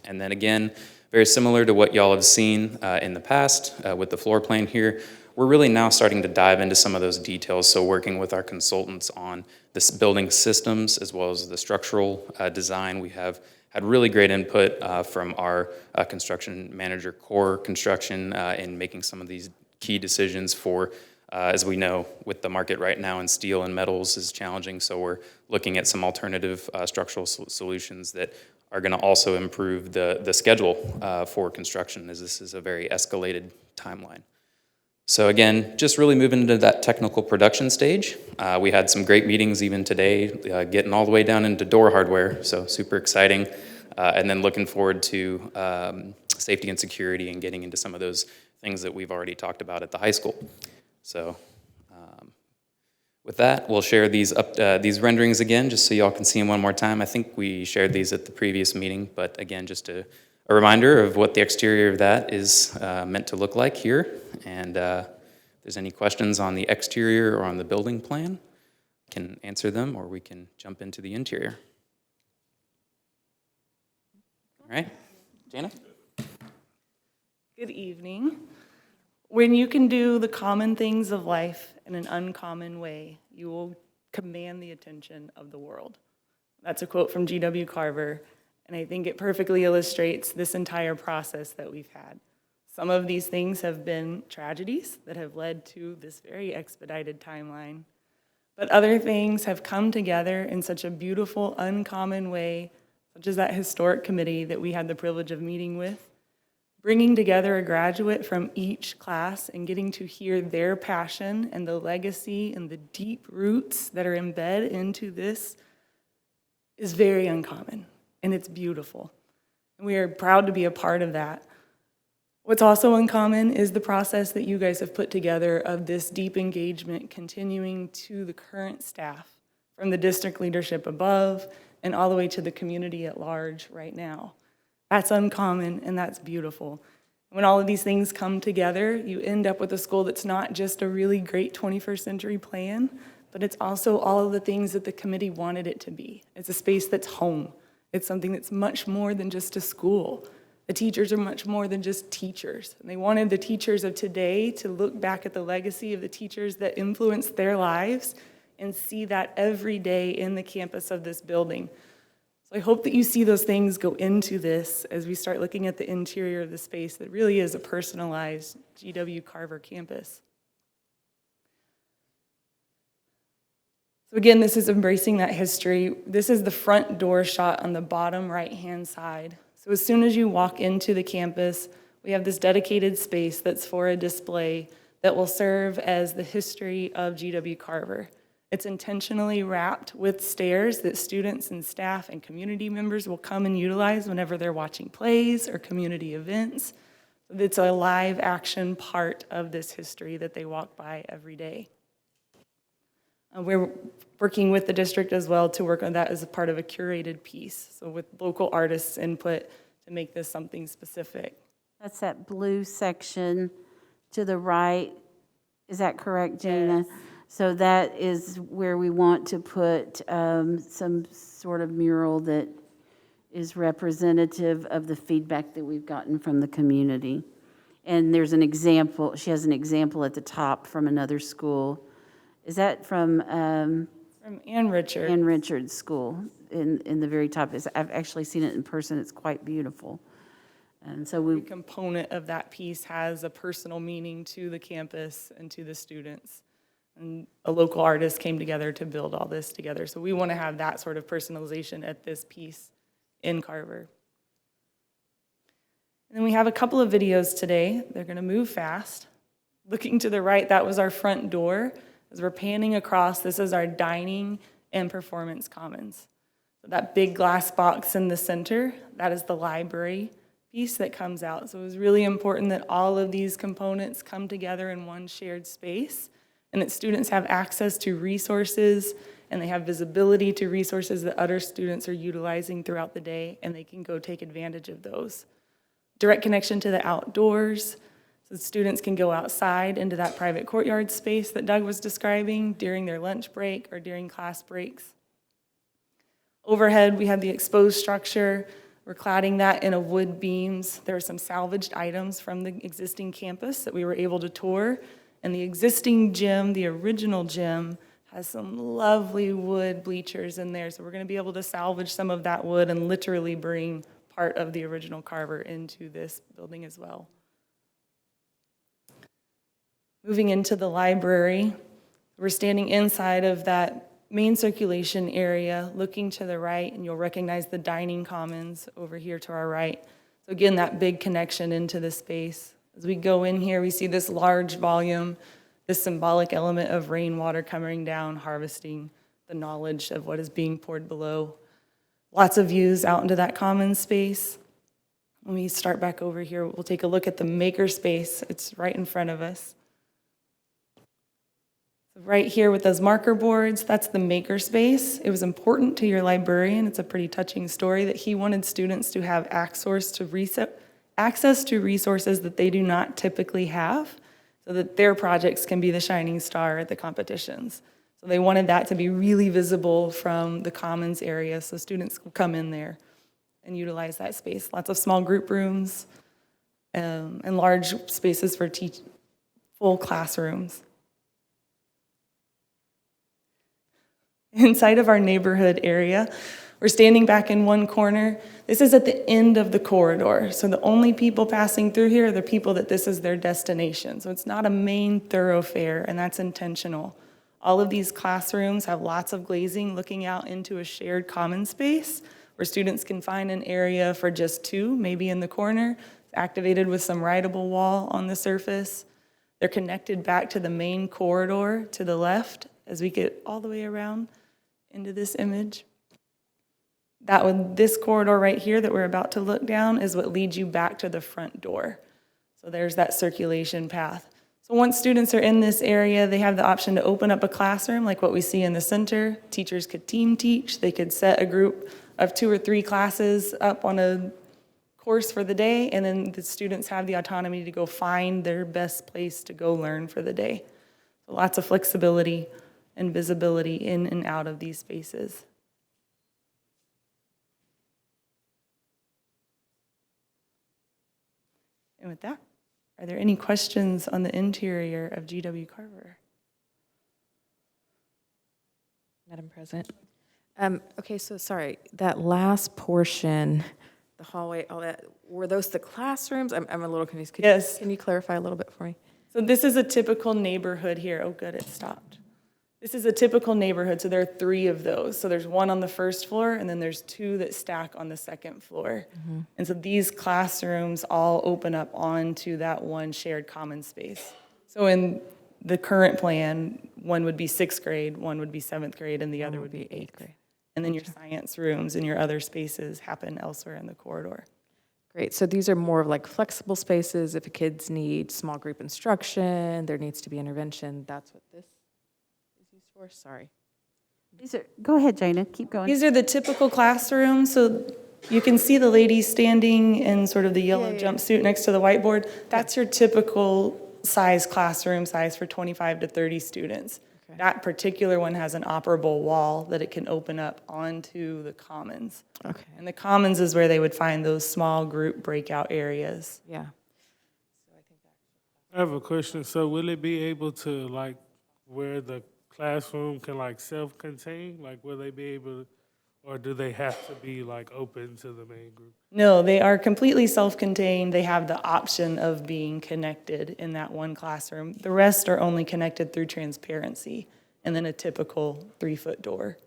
And then again, very similar to what y'all have seen in the past with the floor plan here, we're really now starting to dive into some of those details. So working with our consultants on this building systems as well as the structural design. We have had really great input from our construction manager, core construction, in making some of these key decisions for, as we know, with the market right now in steel and metals is challenging, so we're looking at some alternative structural solutions that are going to also improve the schedule for construction, as this is a very escalated timeline. So again, just really moving into that technical production stage. We had some great meetings even today, getting all the way down into door hardware, so super exciting. And then looking forward to safety and security and getting into some of those things that we've already talked about at the high school. So with that, we'll share these renderings again, just so y'all can see them one more time. I think we shared these at the previous meeting, but again, just a reminder of what the exterior of that is meant to look like here. And if there's any questions on the exterior or on the building plan, can answer them, or we can jump into the interior. All right, Jana? Good evening. When you can do the common things of life in an uncommon way, you will command the attention of the world. That's a quote from G.W. Carver, and I think it perfectly illustrates this entire process that we've had. Some of these things have been tragedies that have led to this very expedited timeline, but other things have come together in such a beautiful, uncommon way, such as that historic committee that we had the privilege of meeting with, bringing together a graduate from each class and getting to hear their passion and the legacy and the deep roots that are embedded into this is very uncommon, and it's beautiful. And we are proud to be a part of that. What's also uncommon is the process that you guys have put together of this deep engagement continuing to the current staff, from the district leadership above and all the way to the community at large right now. That's uncommon, and that's beautiful. When all of these things come together, you end up with a school that's not just a really great 21st century plan, but it's also all of the things that the committee wanted it to be. It's a space that's home. It's something that's much more than just a school. The teachers are much more than just teachers. And they wanted the teachers of today to look back at the legacy of the teachers that influenced their lives and see that every day in the campus of this building. So I hope that you see those things go into this as we start looking at the interior of the space that really is a personalized GW Carver campus. So again, this is embracing that history. This is the front door shot on the bottom right-hand side. So as soon as you walk into the campus, we have this dedicated space that's for a display that will serve as the history of GW Carver. It's intentionally wrapped with stairs that students and staff and community members will come and utilize whenever they're watching plays or community events. It's a live action part of this history that they walk by every day. We're working with the district as well to work on that as a part of a curated piece, so with local artists' input to make this something specific. That's that blue section to the right. Is that correct, Jana? Yes. So that is where we want to put some sort of mural that is representative of the feedback that we've gotten from the community. And there's an example, she has an example at the top from another school. Is that from Ann Richards. Ann Richards School in the very top? I've actually seen it in person. It's quite beautiful. And so Every component of that piece has a personal meaning to the campus and to the students. And a local artist came together to build all this together. So we want to have that sort of personalization at this piece in Carver. And then we have a couple of videos today. They're going to move fast. Looking to the right, that was our front door. As we're panning across, this is our dining and performance commons. So that big glass box in the center, that is the library piece that comes out. So it was really important that all of these components come together in one shared space, and that students have access to resources and they have visibility to resources that other students are utilizing throughout the day, and they can go take advantage of those. Direct connection to the outdoors, so students can go outside into that private courtyard space that Doug was describing during their lunch break or during class breaks. Overhead, we have the exposed structure. We're cladding that in a wood beams. There are some salvaged items from the existing campus that we were able to tour. And the existing gym, the original gym, has some lovely wood bleachers in there. So we're going to be able to salvage some of that wood and literally bring part of the original Carver into this building as well. Moving into the library, we're standing inside of that main circulation area, looking to the right, and you'll recognize the dining commons over here to our right. So again, that big connection into the space. As we go in here, we see this large volume, this symbolic element of rainwater coming down, harvesting the knowledge of what is being poured below. Lots of views out into that common space. When we start back over here, we'll take a look at the maker space. It's right in front of us. Right here with those marker boards, that's the maker space. It was important to your librarian. It's a pretty touching story that he wanted students to have access to resources that they do not typically have, so that their projects can be the shining star at the competitions. So they wanted that to be really visible from the commons area, so students will come in there and utilize that space. Lots of small group rooms and large spaces for full classrooms. Inside of our neighborhood area, we're standing back in one corner. This is at the end of the corridor. So the only people passing through here are the people that this is their destination. So it's not a main thoroughfare, and that's intentional. All of these classrooms have lots of glazing looking out into a shared common space where students can find an area for just two, maybe in the corner, activated with some writable wall on the surface. They're connected back to the main corridor to the left as we get all the way around into this image. This corridor right here that we're about to look down is what leads you back to the front door. So there's that circulation path. So once students are in this area, they have the option to open up a classroom like what we see in the center. Teachers could team teach. They could set a group of 2 or 3 classes up on a course for the day, and then the students have the autonomy to go find their best place to go learn for the day. So lots of flexibility and visibility in and out of these spaces. And with that, are there any questions on the interior of GW Carver? Madam President. Okay, so sorry, that last portion, the hallway, all that, were those the classrooms? I'm a little confused. Yes. Can you clarify a little bit for me? So this is a typical neighborhood here. Oh, good, it stopped. This is a typical neighborhood, so there are 3 of those. So there's one on the first floor, and then there's 2 that stack on the second floor. And so these classrooms all open up onto that one shared common space. So in the current plan, one would be 6th grade, one would be 7th grade, and the other would be 8th grade. And then your science rooms and your other spaces happen elsewhere in the corridor. Great, so these are more of like flexible spaces. If kids need small group instruction, there needs to be intervention, that's what this is used for, sorry. Go ahead, Jana, keep going. These are the typical classrooms, so you can see the lady standing in sort of the yellow jumpsuit next to the whiteboard. That's your typical size classroom size for 25 to 30 students. Okay. That particular one has an operable wall that it can open up onto the commons. Okay. And the commons is where they would find those small group breakout areas. Yeah. I have a question. So will it be able to, like, where the classroom can, like, self-contain? Like, will they be able, or do they have to be, like, open to the main group? No, they are completely self-contained. They have the option of being connected in that one classroom. The rest are only connected through transparency and then a typical 3-foot door.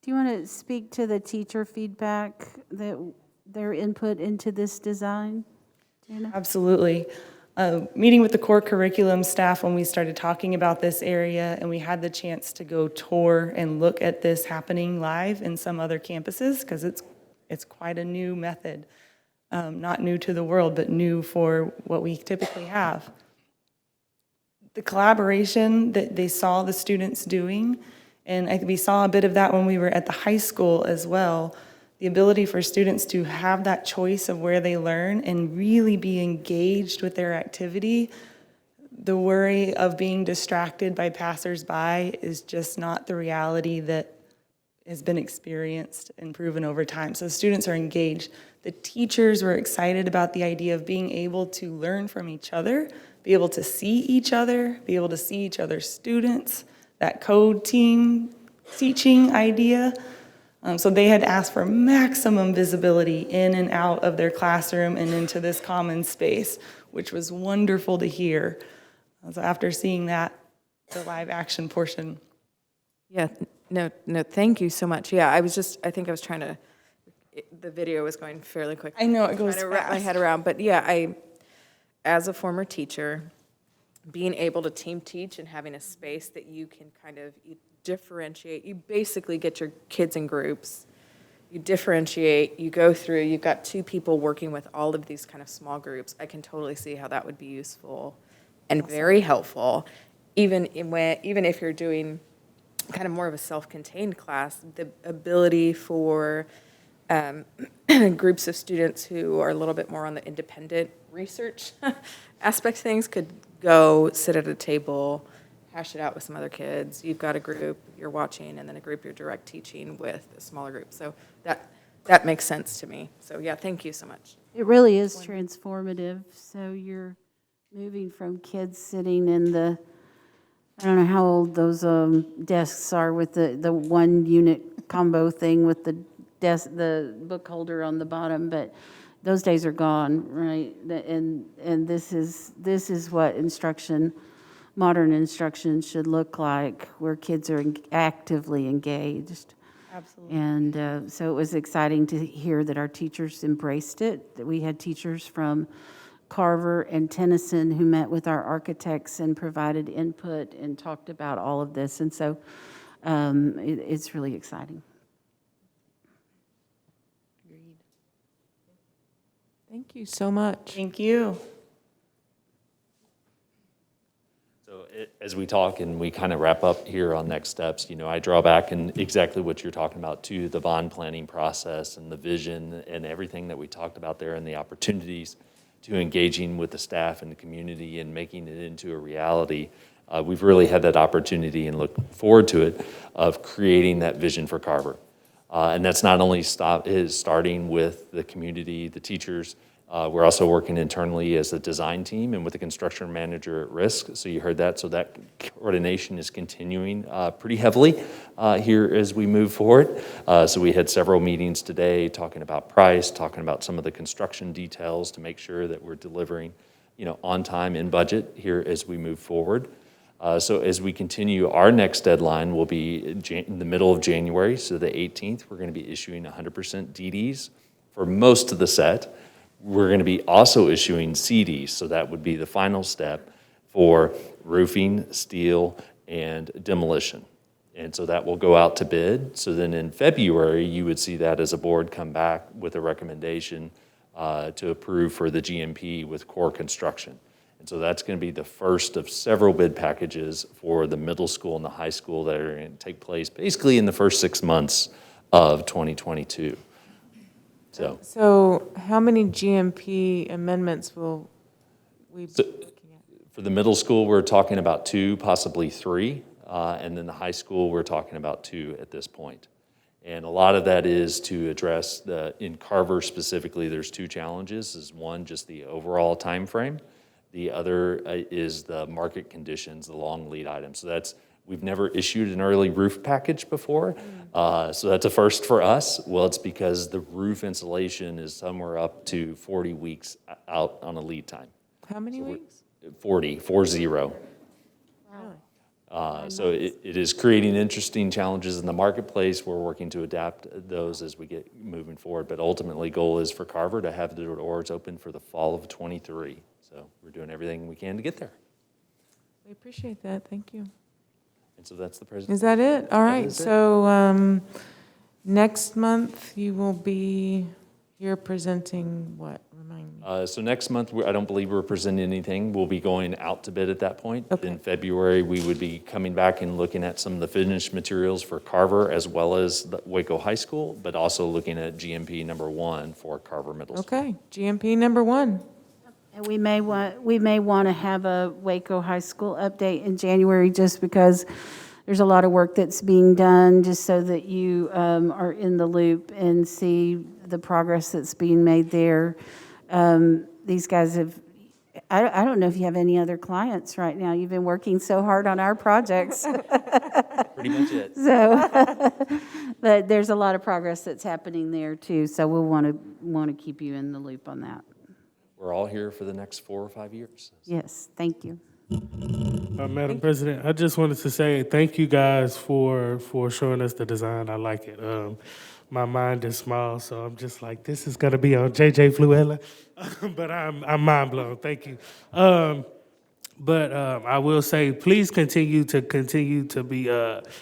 Do you want to speak to the teacher feedback, that their input into this design? Jana? Absolutely. Meeting with the core curriculum staff when we started talking about this area, and we had the chance to go tour and look at this happening live in some other campuses, because it's quite a new method. Not new to the world, but new for what we typically have. The collaboration that they saw the students doing, and we saw a bit of that when we were at the high school as well, the ability for students to have that choice of where they learn and really be engaged with their activity. The worry of being distracted by passersby is just not the reality that has been experienced and proven over time. So students are engaged. The teachers were excited about the idea of being able to learn from each other, be able to see each other, be able to see each other's students, that code team teaching idea. So they had asked for maximum visibility in and out of their classroom and into this common space, which was wonderful to hear. So after seeing that, the live action portion. Yeah, no, thank you so much. Yeah, I think I was trying to, the video was going fairly quick. I know, it goes trying to wrap my head around, but yeah, as a former teacher, being able to team teach and having a space that you can kind of differentiate, you basically get your kids in groups, you differentiate, you go through, you've got 2 people working with all of these kind of small groups. I can totally see how that would be useful and very helpful, even if you're doing kind of more of a self-contained class, the ability for groups of students who are a little bit more on the independent research aspect of things could go sit at a table, hash it out with some other kids. You've got a group you're watching, and then a group you're direct teaching with a smaller group. So that makes sense to me. So yeah, thank you so much. It really is transformative. So you're moving from kids sitting in the, I don't know how old those desks are with the one unit combo thing with the desk, the book holder on the bottom, but those days are gone, right? And this is what modern instruction should look like, where kids are actively engaged. Absolutely. And so it was exciting to hear that our teachers embraced it, that we had teachers from Carver and Tennyson who met with our architects and provided input and talked about all of this. And so it's really exciting. Agreed. Thank you so much. Thank you. So as we talk and we kind of wrap up here on next steps, I draw back and exactly what you're talking about to the bond planning process and the vision and everything that we talked about there and the opportunities to engaging with the staff and the community and making it into a reality. We've really had that opportunity and look forward to it of creating that vision for Carver. And that's not only starting with the community, the teachers, We're also working internally as a design team and with the construction manager at risk. So you heard that. So that coordination is continuing pretty heavily here as we move forward. So we had several meetings today talking about price, talking about some of the construction details to make sure that we're delivering, on time and budget here as we move forward. So as we continue, our next deadline will be in the middle of January. So the 18th, we're going to be issuing 100% DDs for most of the set. We're going to be also issuing CDs, so that would be the final step for roofing, steel, and demolition. And so that will go out to bid. So then in February, you would see that as a board come back with a recommendation to approve for the GMP with core construction. And so that's going to be the first of several bid packages for the middle school and the high school that are going to take place basically in the first 6 months of 2022. So how many GMP amendments will we be looking at? For the middle school, we're talking about 2, possibly 3. And then the high school, we're talking about 2 at this point. And a lot of that is to address in Carver specifically, there's 2 challenges. Is one, just the overall time frame. The other is the market conditions, the long lead items. So we've never issued an early roof package before. So that's a first for us. Well, it's because the roof insulation is somewhere up to 40 weeks out on a lead time. How many weeks? 40. Really? So it is creating interesting challenges in the marketplace. We're working to adapt those as we get moving forward. But ultimately, goal is for Carver to have the doors open for the fall of '23. So we're doing everything we can to get there. We appreciate that. Thank you. And so that's the presentation. Is that it? All right. So next month you will be here presenting what? Remind me. So next month, I don't believe we're presenting anything. We'll be going out to bid at that point. Okay. In February, we would be coming back and looking at some of the finished materials for Carver as well as the Waco High School, but also looking at GMP #1 for Carver Middle School. Okay, GMP #1. And we may want to have a Waco High School update in January just because there's a lot of work that's being done, just so that you are in the loop and see the progress that's being made there. These guys have, I don't know if you have any other clients right now. You've been working so hard on our projects. Pretty much it. So, but there's a lot of progress that's happening there too, so we'll want to keep you in the loop on that. We're all here for the next 4 or 5 years. Yes, thank you. Madam President, I just wanted to say thank you guys for showing us the design. I like it. My mind is small, so I'm just like, this is gonna be on JJ Fluella, but I'm mind blown. Thank you. But I will say, please continue to be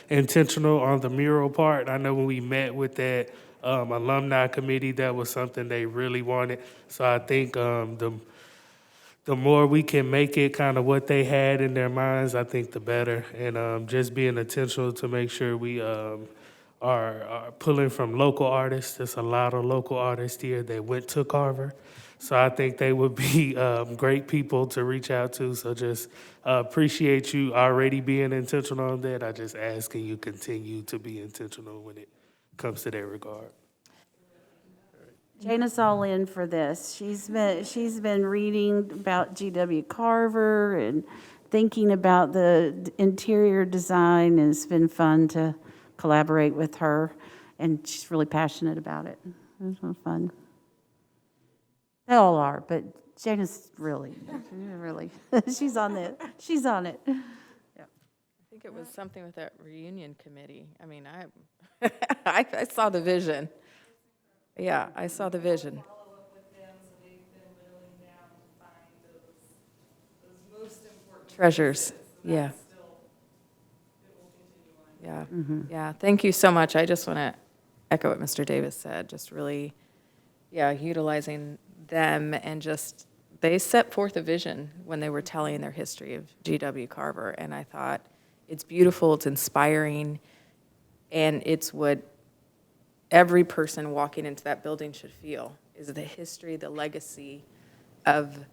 intentional on the mural part. I know when we met with that alumni committee, that was something they really wanted. So I think the more we can make it kind of what they had in their minds, I think the better. And just being intentional to make sure we are pulling from local artists. There's a lot of local artists here that went to Carver. So I think they would be great people to reach out to. So just appreciate you already being intentional on that. I just ask, can you continue to be intentional when it comes to that regard? Jana's all in for this. She's been reading about G.W. Carver and thinking about the interior design, and it's been fun to collaborate with her, and she's really passionate about it. It was really fun. They all are, but Jana's really, she's on it. She's on it. Yeah. I think it was something with that reunion committee. I mean, I saw the vision. Yeah, I saw the vision. Treasures, yeah. Yeah, yeah, thank you so much. I just want to echo what Mr. Davis said, just really, utilizing them and just, they set forth a vision when they were telling their history of G.W. Carver, and I thought, it's beautiful, it's inspiring, and it's what every person walking into that building should feel, is the history, the legacy of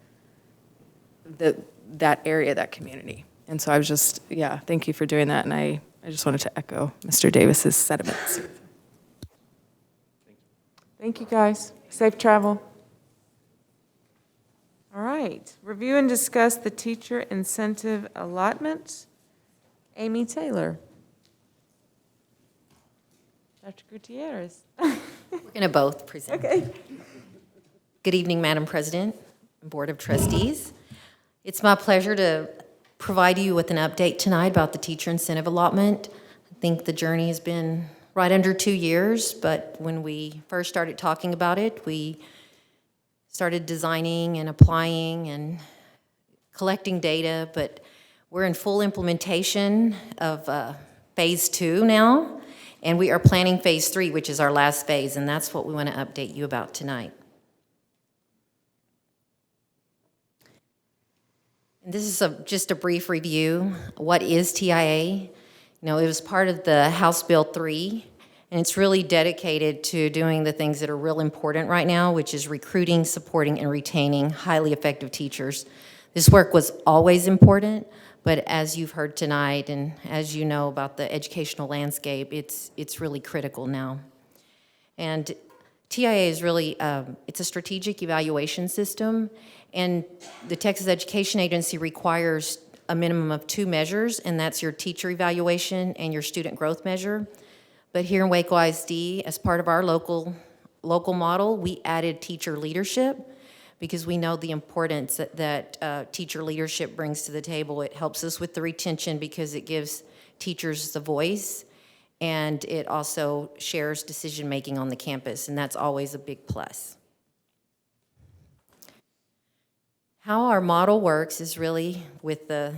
that area, that community. And so I was just, thank you for doing that. And I just wanted to echo Mr. Davis's sentiments. Thank you, guys. Safe travel. All right, review and discuss the teacher incentive allotment. Amy Taylor. Dr. Gutierrez. We're going to both present. Okay. Good evening, Madam President and Board of Trustees. It's my pleasure to provide you with an update tonight about the teacher incentive allotment. I think the journey has been right under 2 years, but when we first started talking about it, we started designing and applying and collecting data, but we're in full implementation of phase 2 now, and we are planning phase 3, which is our last phase, and that's what we want to update you about tonight. And this is just a brief review. What is TIA? You know, it was part of the House Bill 3, and it's really dedicated to doing the things that are real important right now, which is recruiting, supporting, and retaining highly effective teachers. This work was always important, but as you've heard tonight, and as you know about the educational landscape, it's really critical now. And TIA is really, it's a strategic evaluation system, and the Texas Education Agency requires a minimum of 2 measures, and that's your teacher evaluation and your student growth measure. But here in Waco ISD, as part of our local model, we added teacher leadership because we know the importance that teacher leadership brings to the table. It helps us with the retention because it gives teachers the voice, and it also shares decision-making on the campus, and that's always a big plus. How our model works is really with the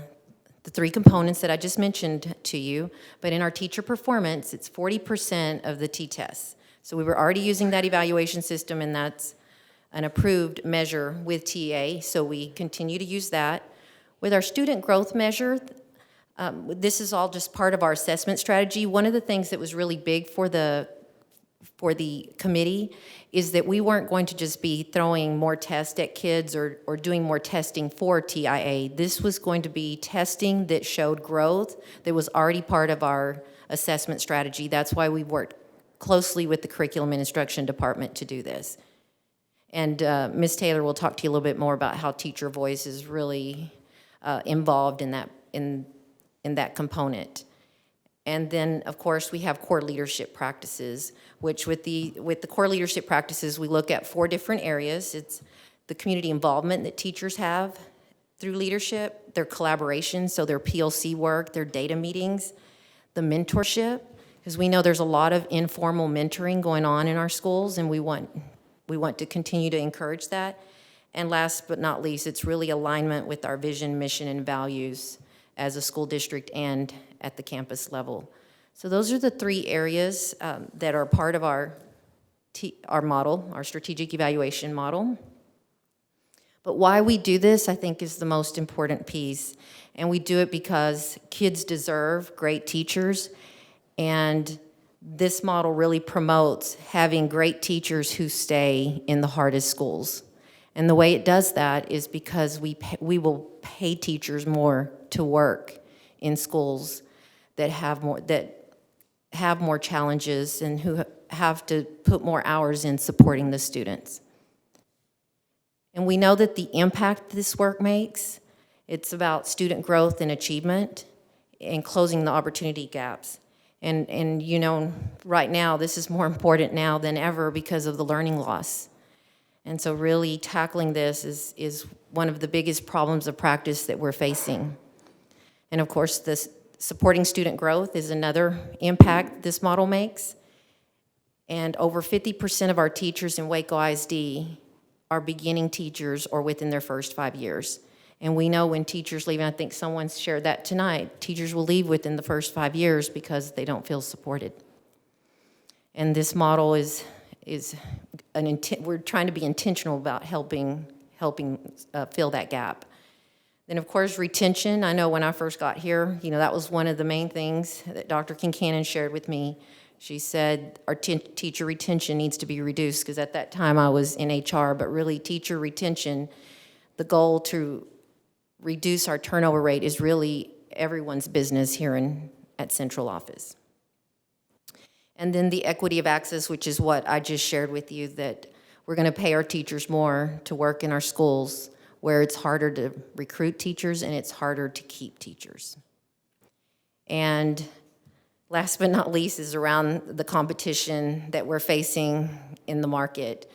3 components that I just mentioned to you, but in our teacher performance, it's 40% of the T-tests. So we were already using that evaluation system, and that's an approved measure with TA, so we continue to use that. With our student growth measure, this is all just part of our assessment strategy. One of the things that was really big for the committee is that we weren't going to just be throwing more tests at kids or doing more testing for TIA. This was going to be testing that showed growth that was already part of our assessment strategy. That's why we worked closely with the curriculum and instruction department to do this. And Ms. Taylor will talk to you a little bit more about how teacher voice is really involved in that component. And then, of course, we have core leadership practices, which with the core leadership practices, we look at 4 different areas. It's the community involvement that teachers have through leadership, their collaboration, so their PLC work, their data meetings, the mentorship, because we know there's a lot of informal mentoring going on in our schools, and we want to continue to encourage that. And last but not least, it's really alignment with our vision, mission, and values as a school district and at the campus level. So those are the 3 areas that are part of our model, our strategic evaluation model. But why we do this, I think, is the most important piece. And we do it because kids deserve great teachers, and this model really promotes having great teachers who stay in the hardest schools. And the way it does that is because we will pay teachers more to work in schools that have more challenges and who have to put more hours in supporting the students. And we know that the impact this work makes, it's about student growth and achievement and closing the opportunity gaps. And you know, right now, this is more important now than ever because of the learning loss. And so really tackling this is one of the biggest problems of practice that we're facing. And of course, this supporting student growth is another impact this model makes. And over 50% of our teachers in Waco ISD are beginning teachers or within their first 5 years. And we know when teachers leave, and I think someone shared that tonight, teachers will leave within the first 5 years because they don't feel supported. And this model we're trying to be intentional about helping fill that gap. Then, of course, retention. I know when I first got here, you know, that was one of the main things that Dr. Kincannon shared with me. She said our teacher retention needs to be reduced because at that time I was in HR, but really teacher retention, the goal to reduce our turnover rate is really everyone's business here at central office. And then the equity of access, which is what I just shared with you, that we're going to pay our teachers more to work in our schools where it's harder to recruit teachers and it's harder to keep teachers. And last but not least is around the competition that we're facing in the market.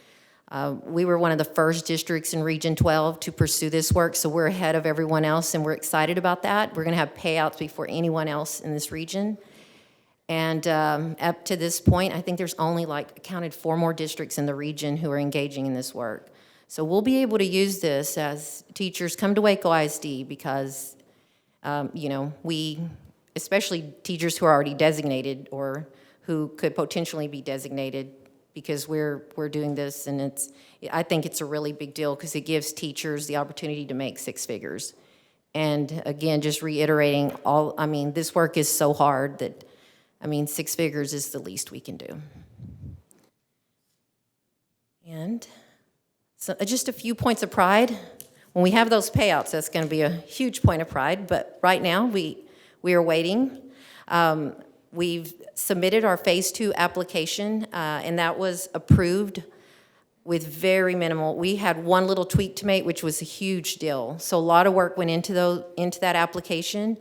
We were one of the first districts in Region 12 to pursue this work, so we're ahead of everyone else, and we're excited about that. We're going to have payouts before anyone else in this region. And up to this point, I think there's only counted 4 more districts in the region who are engaging in this work. So we'll be able to use this as teachers come to Waco ISD because, we, especially teachers who are already designated or who could potentially be designated, because we're doing this, and I think it's a really big deal because it gives teachers the opportunity to make 6 figures. And again, just reiterating this work is so hard that, 6 figures is the least we can do. And so just a few points of pride. When we have those payouts, that's going to be a huge point of pride, but right now we are waiting. We've submitted our Phase 2 application, and that was approved with very minimal. We had one little tweak to make, which was a huge deal. So a lot of work went into that application,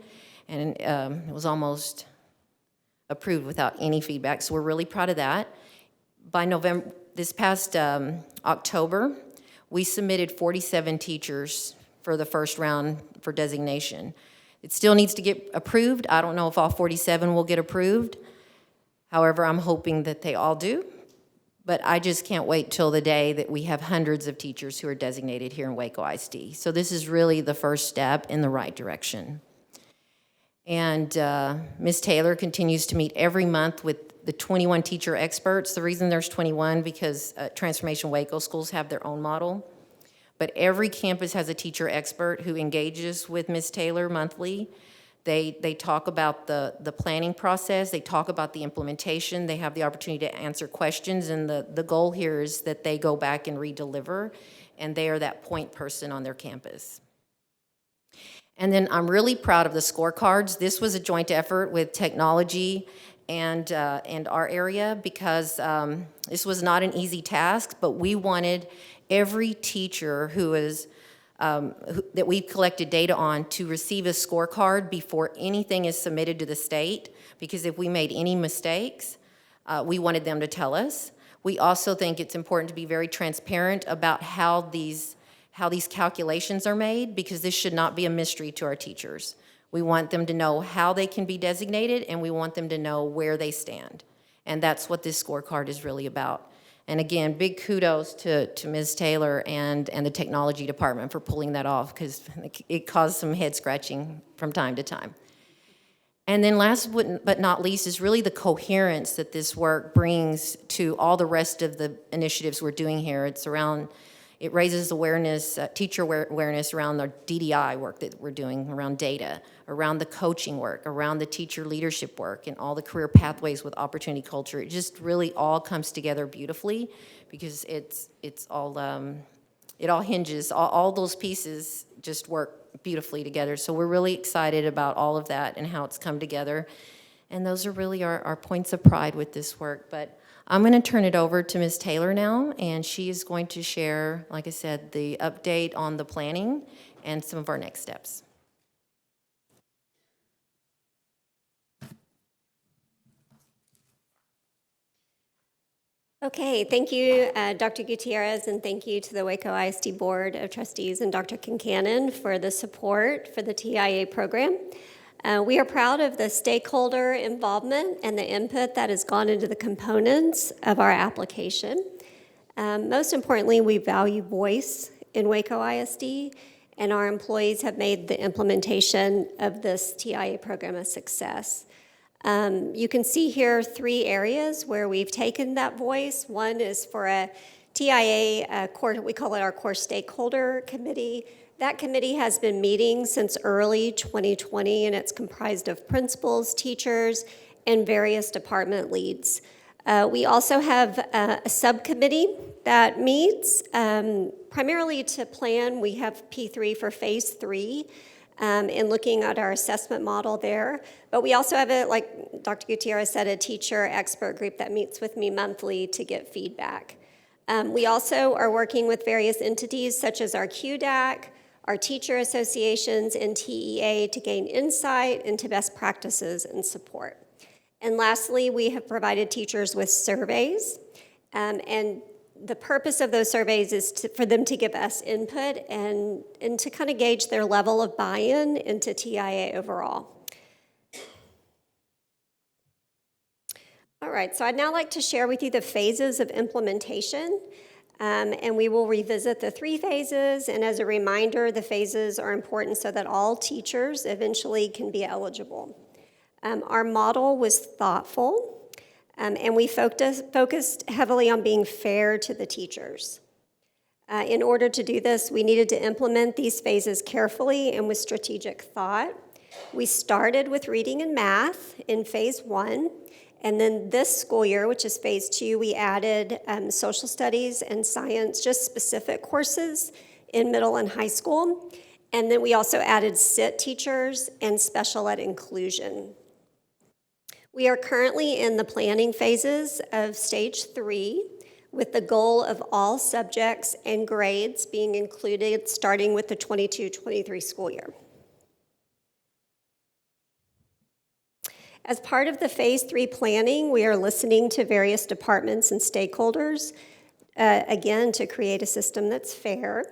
and it was almost approved without any feedback. So we're really proud of that. By November, this past October, we submitted 47 teachers for the first round for designation. It still needs to get approved. I don't know if all 47 will get approved. However, I'm hoping that they all do. But I just can't wait till the day that we have hundreds of teachers who are designated here in Waco ISD. So this is really the first step in the right direction. And Ms. Taylor continues to meet every month with the 21 teacher experts. The reason there's 21 because Transformation Waco schools have their own model. But every campus has a teacher expert who engages with Ms. Taylor monthly. They talk about the planning process. They talk about the implementation. They have the opportunity to answer questions. And the goal here is that they go back and re-deliver, and they are that point person on their campus. And then I'm really proud of the scorecards. This was a joint effort with technology and our area because this was not an easy task, but we wanted every teacher who is that we've collected data on to receive a scorecard before anything is submitted to the state, because if we made any mistakes, we wanted them to tell us. We also think it's important to be very transparent about how these calculations are made, because this should not be a mystery to our teachers. We want them to know how they can be designated, and we want them to know where they stand. And that's what this scorecard is really about. And again, big kudos to Ms. Taylor and the technology department for pulling that off, because it caused some head scratching from time to time. And then last but not least is really the coherence that this work brings to all the rest of the initiatives we're doing here. It raises awareness, teacher awareness around the DDI work that we're doing, around data, around the coaching work, around the teacher leadership work, and all the career pathways with opportunity culture. It just really all comes together beautifully, because it's all, it all hinges, all those pieces just work beautifully together. So we're really excited about all of that and how it's come together. And those are really our points of pride with this work. But I'm going to turn it over to Ms. Taylor now, and she is going to share, like I said, the update on the planning and some of our next steps. Okay, thank you, Dr. Gutierrez, and thank you to the Waco ISD Board of Trustees and Dr. Kincannon for the support for the TIA program. We are proud of the stakeholder involvement and the input that has gone into the components of our application. Most importantly, we value voice in Waco ISD, and our employees have made the implementation of this TIA program a success. You can see here 3 areas where we've taken that voice. One is for a TIA core, we call it our core stakeholder committee. That committee has been meeting since early 2020, and it's comprised of principals, teachers, and various department leads. We also have a subcommittee that meets primarily to plan. We have P3 for phase 3 in looking at our assessment model there. But we also have, like Dr. Gutierrez said, a teacher expert group that meets with me monthly to get feedback. We also are working with various entities such as our QDAC, our teacher associations and TEA to gain insight into best practices and support. And lastly, we have provided teachers with surveys, and the purpose of those surveys is for them to give us input and to kind of gauge their level of buy-in into TIA overall. All right, so I'd now like to share with you the phases of implementation, and we will revisit the 3 phases, and as a reminder, the phases are important so that all teachers eventually can be eligible. Our model was thoughtful, and we focused heavily on being fair to the teachers. In order to do this, we needed to implement these phases carefully and with strategic thought. We started with reading and math in phase 1, and then this school year, which is phase 2, we added social studies and science, just specific courses in middle and high school. And then we also added SIT teachers and special ed inclusion. We are currently in the planning phases of stage 3, with the goal of all subjects and grades being included starting with the 22-23 school year. As part of the phase 3 planning, we are listening to various departments and stakeholders, again, to create a system that's fair.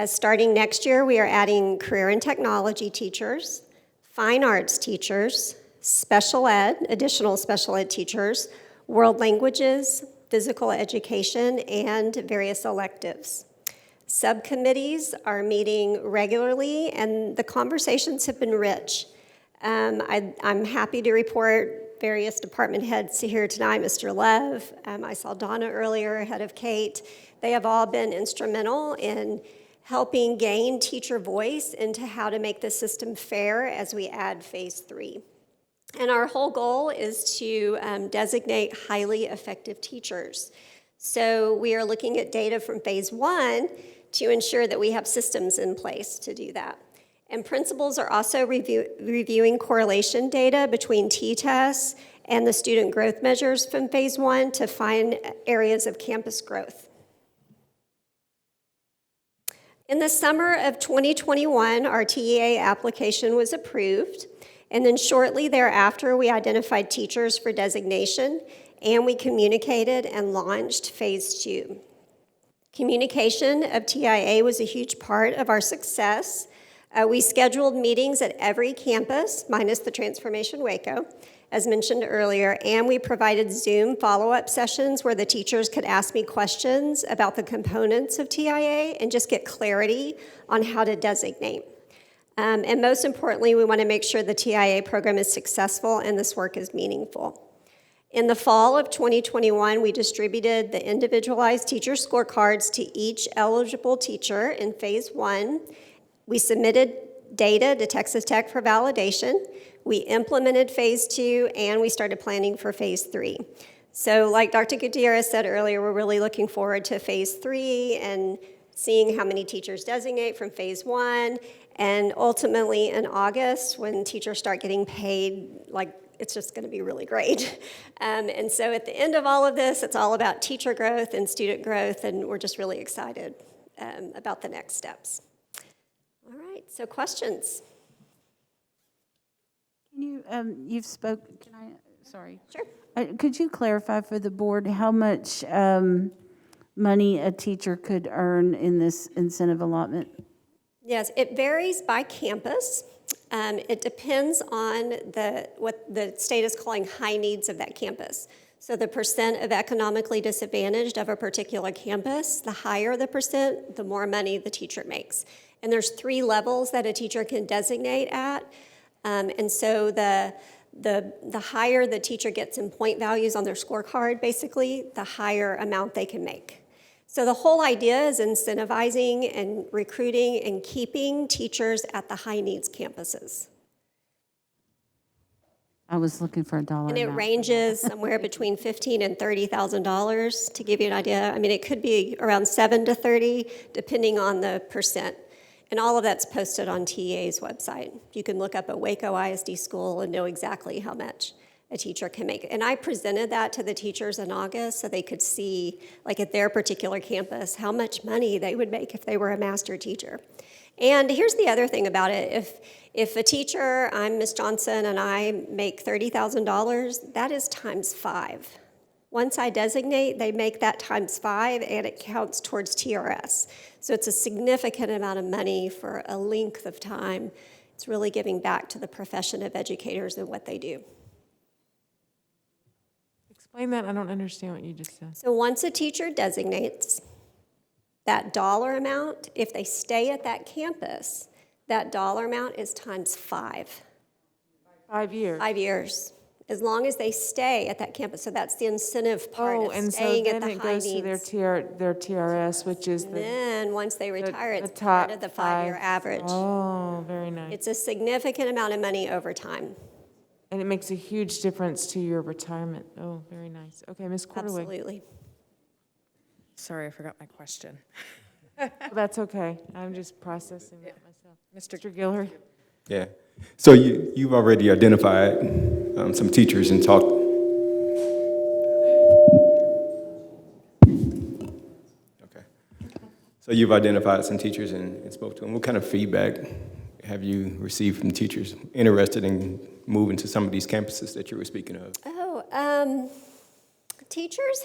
Starting next year, we are adding career and technology teachers, fine arts teachers, special ed, additional special ed teachers, world languages, physical education, and various electives. Subcommittees are meeting regularly, and the conversations have been rich. I'm happy to report various department heads here tonight, Mr. Lev, I saw Donna earlier, head of Kate. They have all been instrumental in helping gain teacher voice into how to make the system fair as we add phase 3. And our whole goal is to designate highly effective teachers. So we are looking at data from phase 1 to ensure that we have systems in place to do that. And principals are also reviewing correlation data between T-tests and the student growth measures from phase 1 to find areas of campus growth. In the summer of 2021, our TEA application was approved. And then shortly thereafter, we identified teachers for designation, and we communicated and launched phase 2. Communication of TIA was a huge part of our success. We scheduled meetings at every campus, minus the Transformation Waco, as mentioned earlier, and we provided Zoom follow-up sessions where the teachers could ask me questions about the components of TIA and just get clarity on how to designate. And most importantly, we want to make sure the TIA program is successful and this work is meaningful. In the fall of 2021, we distributed the individualized teacher scorecards to each eligible teacher in phase 1. We submitted data to Texas Tech for validation. We implemented phase 2, and we started planning for phase 3. So like Dr. Gutierrez said earlier, we're really looking forward to phase 3 and seeing how many teachers designate from phase 1. And ultimately in August, when teachers start getting paid, it's just going to be really great. And so at the end of all of this, it's all about teacher growth and student growth, and we're just really excited about the next steps. All right, so questions? Can you, you've spoken, can I, sorry. Sure. Could you clarify for the board how much money a teacher could earn in this incentive allotment? Yes, it varies by campus. It depends on what the state is calling high needs of that campus. So the percent of economically disadvantaged of a particular campus, the higher the percent, the more money the teacher makes. And there's 3 levels that a teacher can designate at. And so the higher the teacher gets in point values on their scorecard, basically, the higher amount they can make. So the whole idea is incentivizing and recruiting and keeping teachers at the high needs campuses. I was looking for a dollar And it ranges somewhere between $15,000 and $30,000 to give you an idea. I mean, it could be around 7 to 30, depending on the percent. And all of that's posted on TEA's website. You can look up a Waco ISD school and know exactly how much. a teacher can make. And I presented that to the teachers in August so they could see, like at their particular campus, how much money they would make if they were a master teacher. And here's the other thing about it. If a teacher, I'm Miss Johnson, and I make $30,000, that is times 5. Once I designate, they make that times 5, and it counts towards TRS. So it's a significant amount of money for a length of time. It's really giving back to the profession of educators and what they do. Explain that. I don't understand what you just said. So once a teacher designates, that dollar amount, if they stay at that campus, that dollar amount is times 5. 5 years. 5 years, as long as they stay at that campus. So that's the incentive part of and so staying then at the it high goes to needs. their TRS, which is Then, once they retire, it's top part of the 5-year 5. average. Oh, very nice. It's a significant amount of money over time. And it makes a huge difference to your retirement. Oh, very nice. Okay, Ms. Quarterway. Absolutely. Sorry, I forgot my question. Well, that's okay. I'm just processing that myself. Mr. Guillory. Yeah. So you've already identified some teachers and talked. Okay. So you've identified some teachers and spoke to them. What kind of feedback have you received from teachers interested in moving to some of these campuses that you were speaking of? Teachers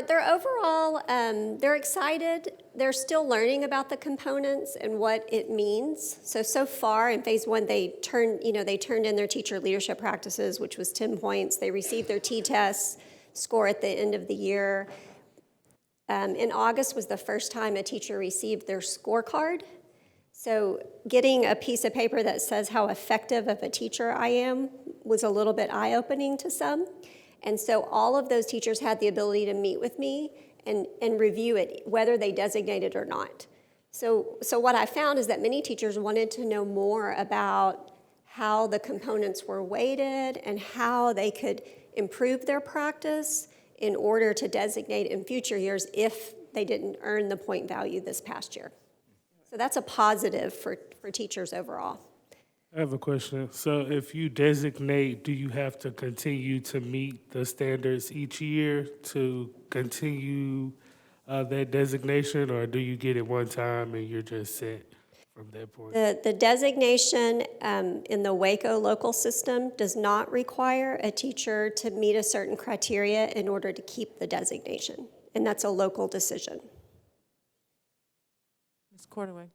they're overall, they're excited. They're still learning about the components and what it means. So far in phase 1, they turned in their teacher leadership practices, which was 10 points. They received their T-test score at the end of the year. In August was the first time a teacher received their scorecard. So getting a piece of paper that says how effective of a teacher I am was a little bit eye-opening to some. And so all of those teachers had the ability to meet with me and review it, whether they designated or not. So what I found is that many teachers wanted to know more about how the components were weighted and how they could improve their practice in order to designate in future years if they didn't earn the point value this past year. So that's a positive for teachers overall. I have a question. So if you designate, do you have to continue to meet the standards each year to continue that designation, or do you get it one time and you're just set from that point? The designation in the Waco local system does not require a teacher to meet a certain criteria in order to keep the designation, and that's a local decision. Ms. Quarterway.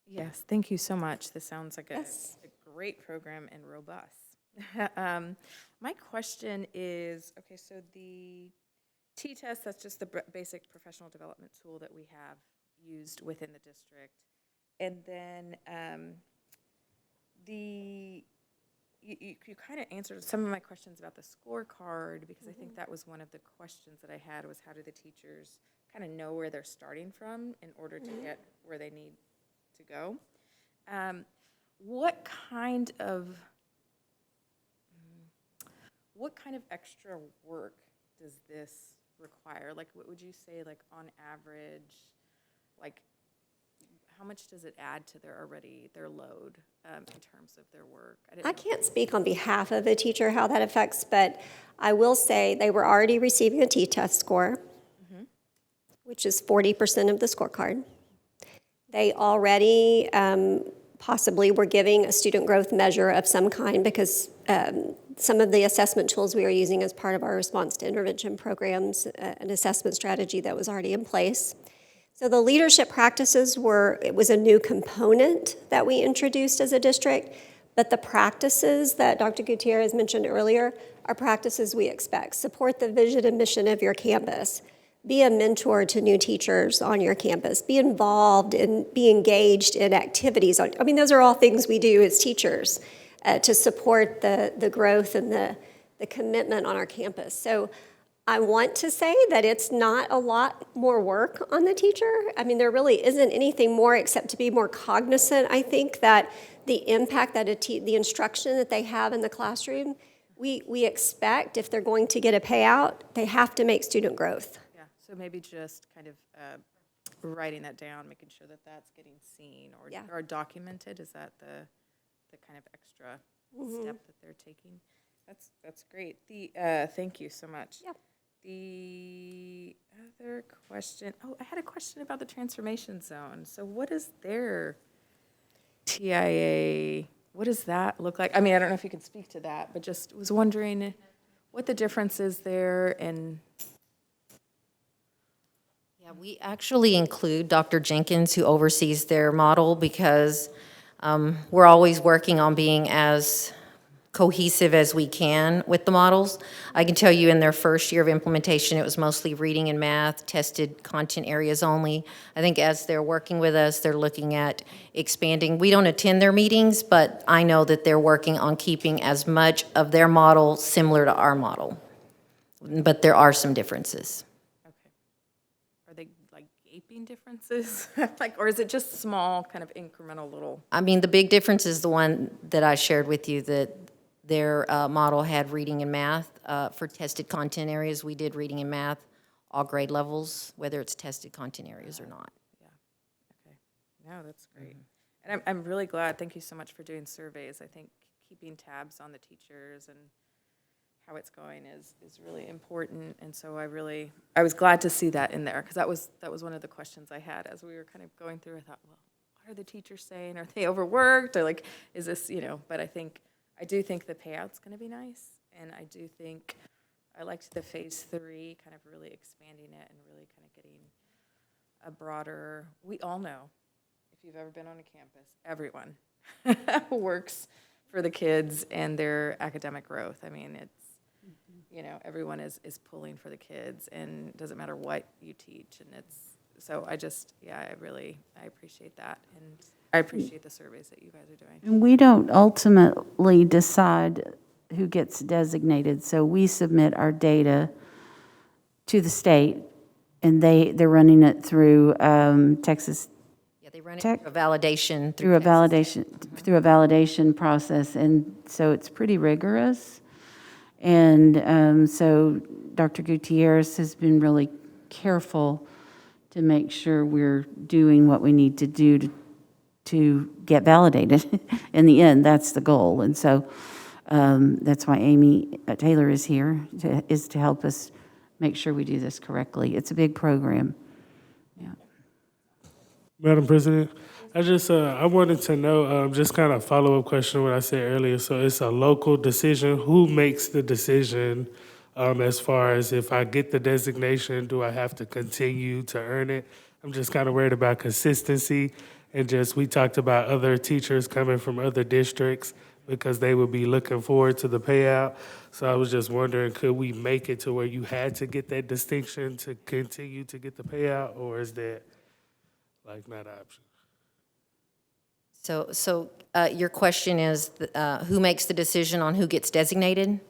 Yes, thank you so much. This sounds like a great program and robust. My question is, okay, so the T-test, that's just the basic professional development tool that we have used within the district. And then you kind of answered some of my questions about the scorecard, because I think that was one of the questions that I had, was how do the teachers kind of know where they're starting from in order to get where they need to go. What kind of extra work does this require? Like, what would you say, like, on average, like, how much does it add to their load in terms of their work? I can't speak on behalf of a teacher how that affects, but I will say they were already receiving a T-test score, which is 40% of the scorecard. They already possibly were giving a student growth measure of some kind, because some of the assessment tools we are using as part of our response to intervention programs, an assessment strategy that was already in place. So the leadership practices it was a new component that we introduced as a district, but the practices that Dr. Gutierrez mentioned earlier are practices we expect. Support the vision and mission of your campus. Be a mentor to new teachers on your campus. Be involved and be engaged in activities. Those are all things we do as teachers to support the growth and the commitment on our campus. So I want to say that it's not a lot more work on the teacher. There really isn't anything more except to be more cognizant. I think that the impact that the instruction that they have in the classroom, we expect if they're going to get a payout, they have to make student growth. So maybe just kind of writing that down, making sure that that's getting seen or documented. Is that the kind of extra step that they're taking? That's great. Thank you so much. Yeah. The other question, I had a question about the transformation zone. So what is their TIA, what does that look like? I mean, I don't know if you could speak to that, but just was wondering what the difference is there and. Yeah, we actually include Dr. Jenkins, who oversees their model, because we're always working on being as cohesive as we can with the models. I can tell you in their first year of implementation, it was mostly reading and math, tested content areas only. I think as they're working with us, they're looking at expanding. We don't attend their meetings, but I know that they're working on keeping as much of their model similar to our model. But there are some differences. Are they like gaping differences? Or is it just small, kind of incremental little? I mean, the big difference is the one that I shared with you, that their model had reading and math. For tested content areas, we did reading and math, all grade levels, whether it's tested content areas or not. No, that's great. And I'm really glad, thank you so much for doing surveys. I think keeping tabs on the teachers and how it's going is really important. And so I was glad to see that in there, because that was one of the questions I had as we were kind of going through. I thought, well, what are the teachers saying? Are they overworked? Or like, is this, but I do think the payout's going to be nice. And I do think I liked the phase 3, kind of really expanding it and really kind of getting a broader, we all know, if you've ever been on a campus, everyone works for the kids and their academic growth. I mean, it's, everyone is pulling for the kids, and it doesn't matter what you teach. And so I appreciate that. And I appreciate the surveys that you guys are doing. And we don't ultimately decide who gets designated, so we submit our data to the state, and they're running it through Texas. Yeah, they run it through a validation. Through a validation process, and so it's pretty rigorous. And so Dr. Gutierrez has been really careful to make sure we're doing what we need to do to get validated. In the end, that's the goal. And so that's why Amy Taylor is here, to help us make sure we do this correctly. It's a big program. Yeah. Madam President, I wanted to know, just kind of follow-up question what I said earlier. So it's a local decision. Who makes the decision as far as if I get the designation, do I have to continue to earn it? I'm just kind of worried about consistency, and we talked about other teachers coming from other districts because they would be looking forward to the payout. So I was just wondering, could we make it to where you had to get that distinction to continue to get the payout, or is that not an option? So your question is, who makes the decision on who gets designated?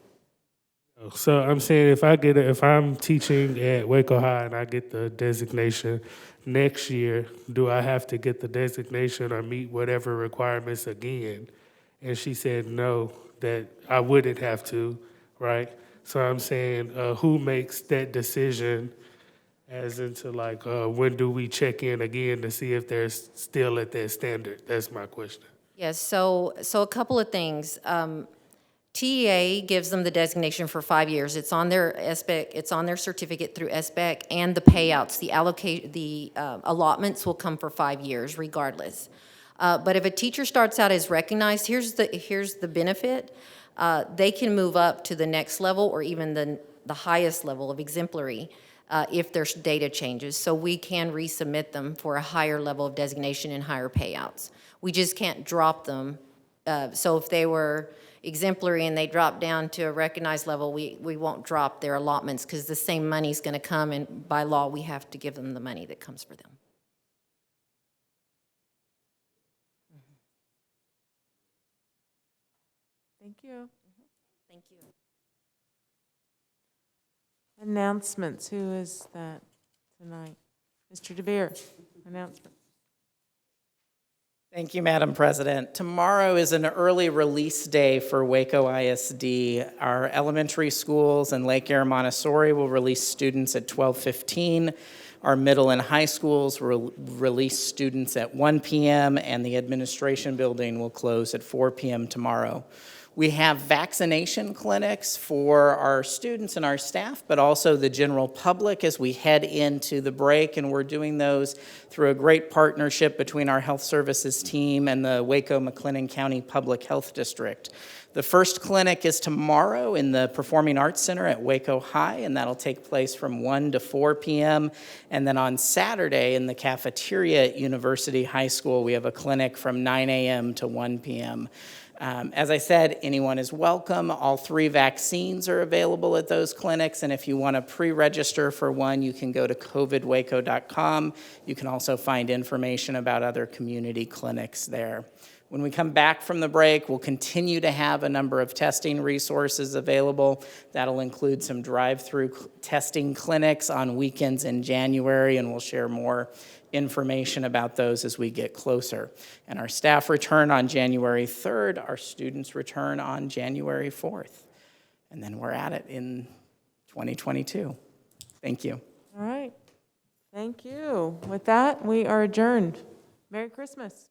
So I'm saying if I'm teaching at Waco High and I get the designation next year, do I have to get the designation or meet whatever requirements again? And she said no, that I wouldn't have to, right? So I'm saying who makes that decision, as into when do we check in again to see if they're still at that standard? That's my question. Yes, so a couple of things. TEA gives them the designation for 5 years. It's on their SBEC, it's on their certificate through SBEC, and the payouts, the allotments will come for 5 years regardless. But if a teacher starts out as recognized, here's the benefit. They can move up to the next level or even the highest level of exemplary if their data changes. So we can resubmit them for a higher level of designation and higher payouts. We just can't drop them. So if they were exemplary and they drop down to a recognized level, we won't drop their allotments because the same money's going to come, and by law we have to give them the money that comes for them. Thank you. Thank you. Announcements. Who is that tonight? Mr. DeVere, announcement. Thank you, Madam President. Tomorrow is an early release day for Waco ISD. Our elementary schools and Lake Air Montessori will release students at 12:15. Our middle and high schools will release students at 1 p.m., and the administration building will close at 4 p.m. tomorrow. We have vaccination clinics for our students and our staff, but also the general public as we head into the break, and we're doing those through a great partnership between our health services team and the Waco-McLennan County Public Health District. The first clinic is tomorrow in the Performing Arts Center at Waco High, and that'll take place from 1 to 4 p.m. And then on Saturday in the cafeteria at University High School, we have a clinic from 9 a.m. to 1 p.m. As I said, anyone is welcome. All 3 vaccines are available at those clinics, and if you want to pre-register for one, you can go to covidwaco.com. You can also find information about other community clinics there. When we come back from the break, we'll continue to have a number of testing resources available. That'll include some drive-through testing clinics on weekends in January, and we'll share more information about those as we get closer. And our staff return on January 3rd, our students return on January 4th. And then we're at it in 2022. Thank you. All right. Thank you. With that, we are adjourned. Merry Christmas.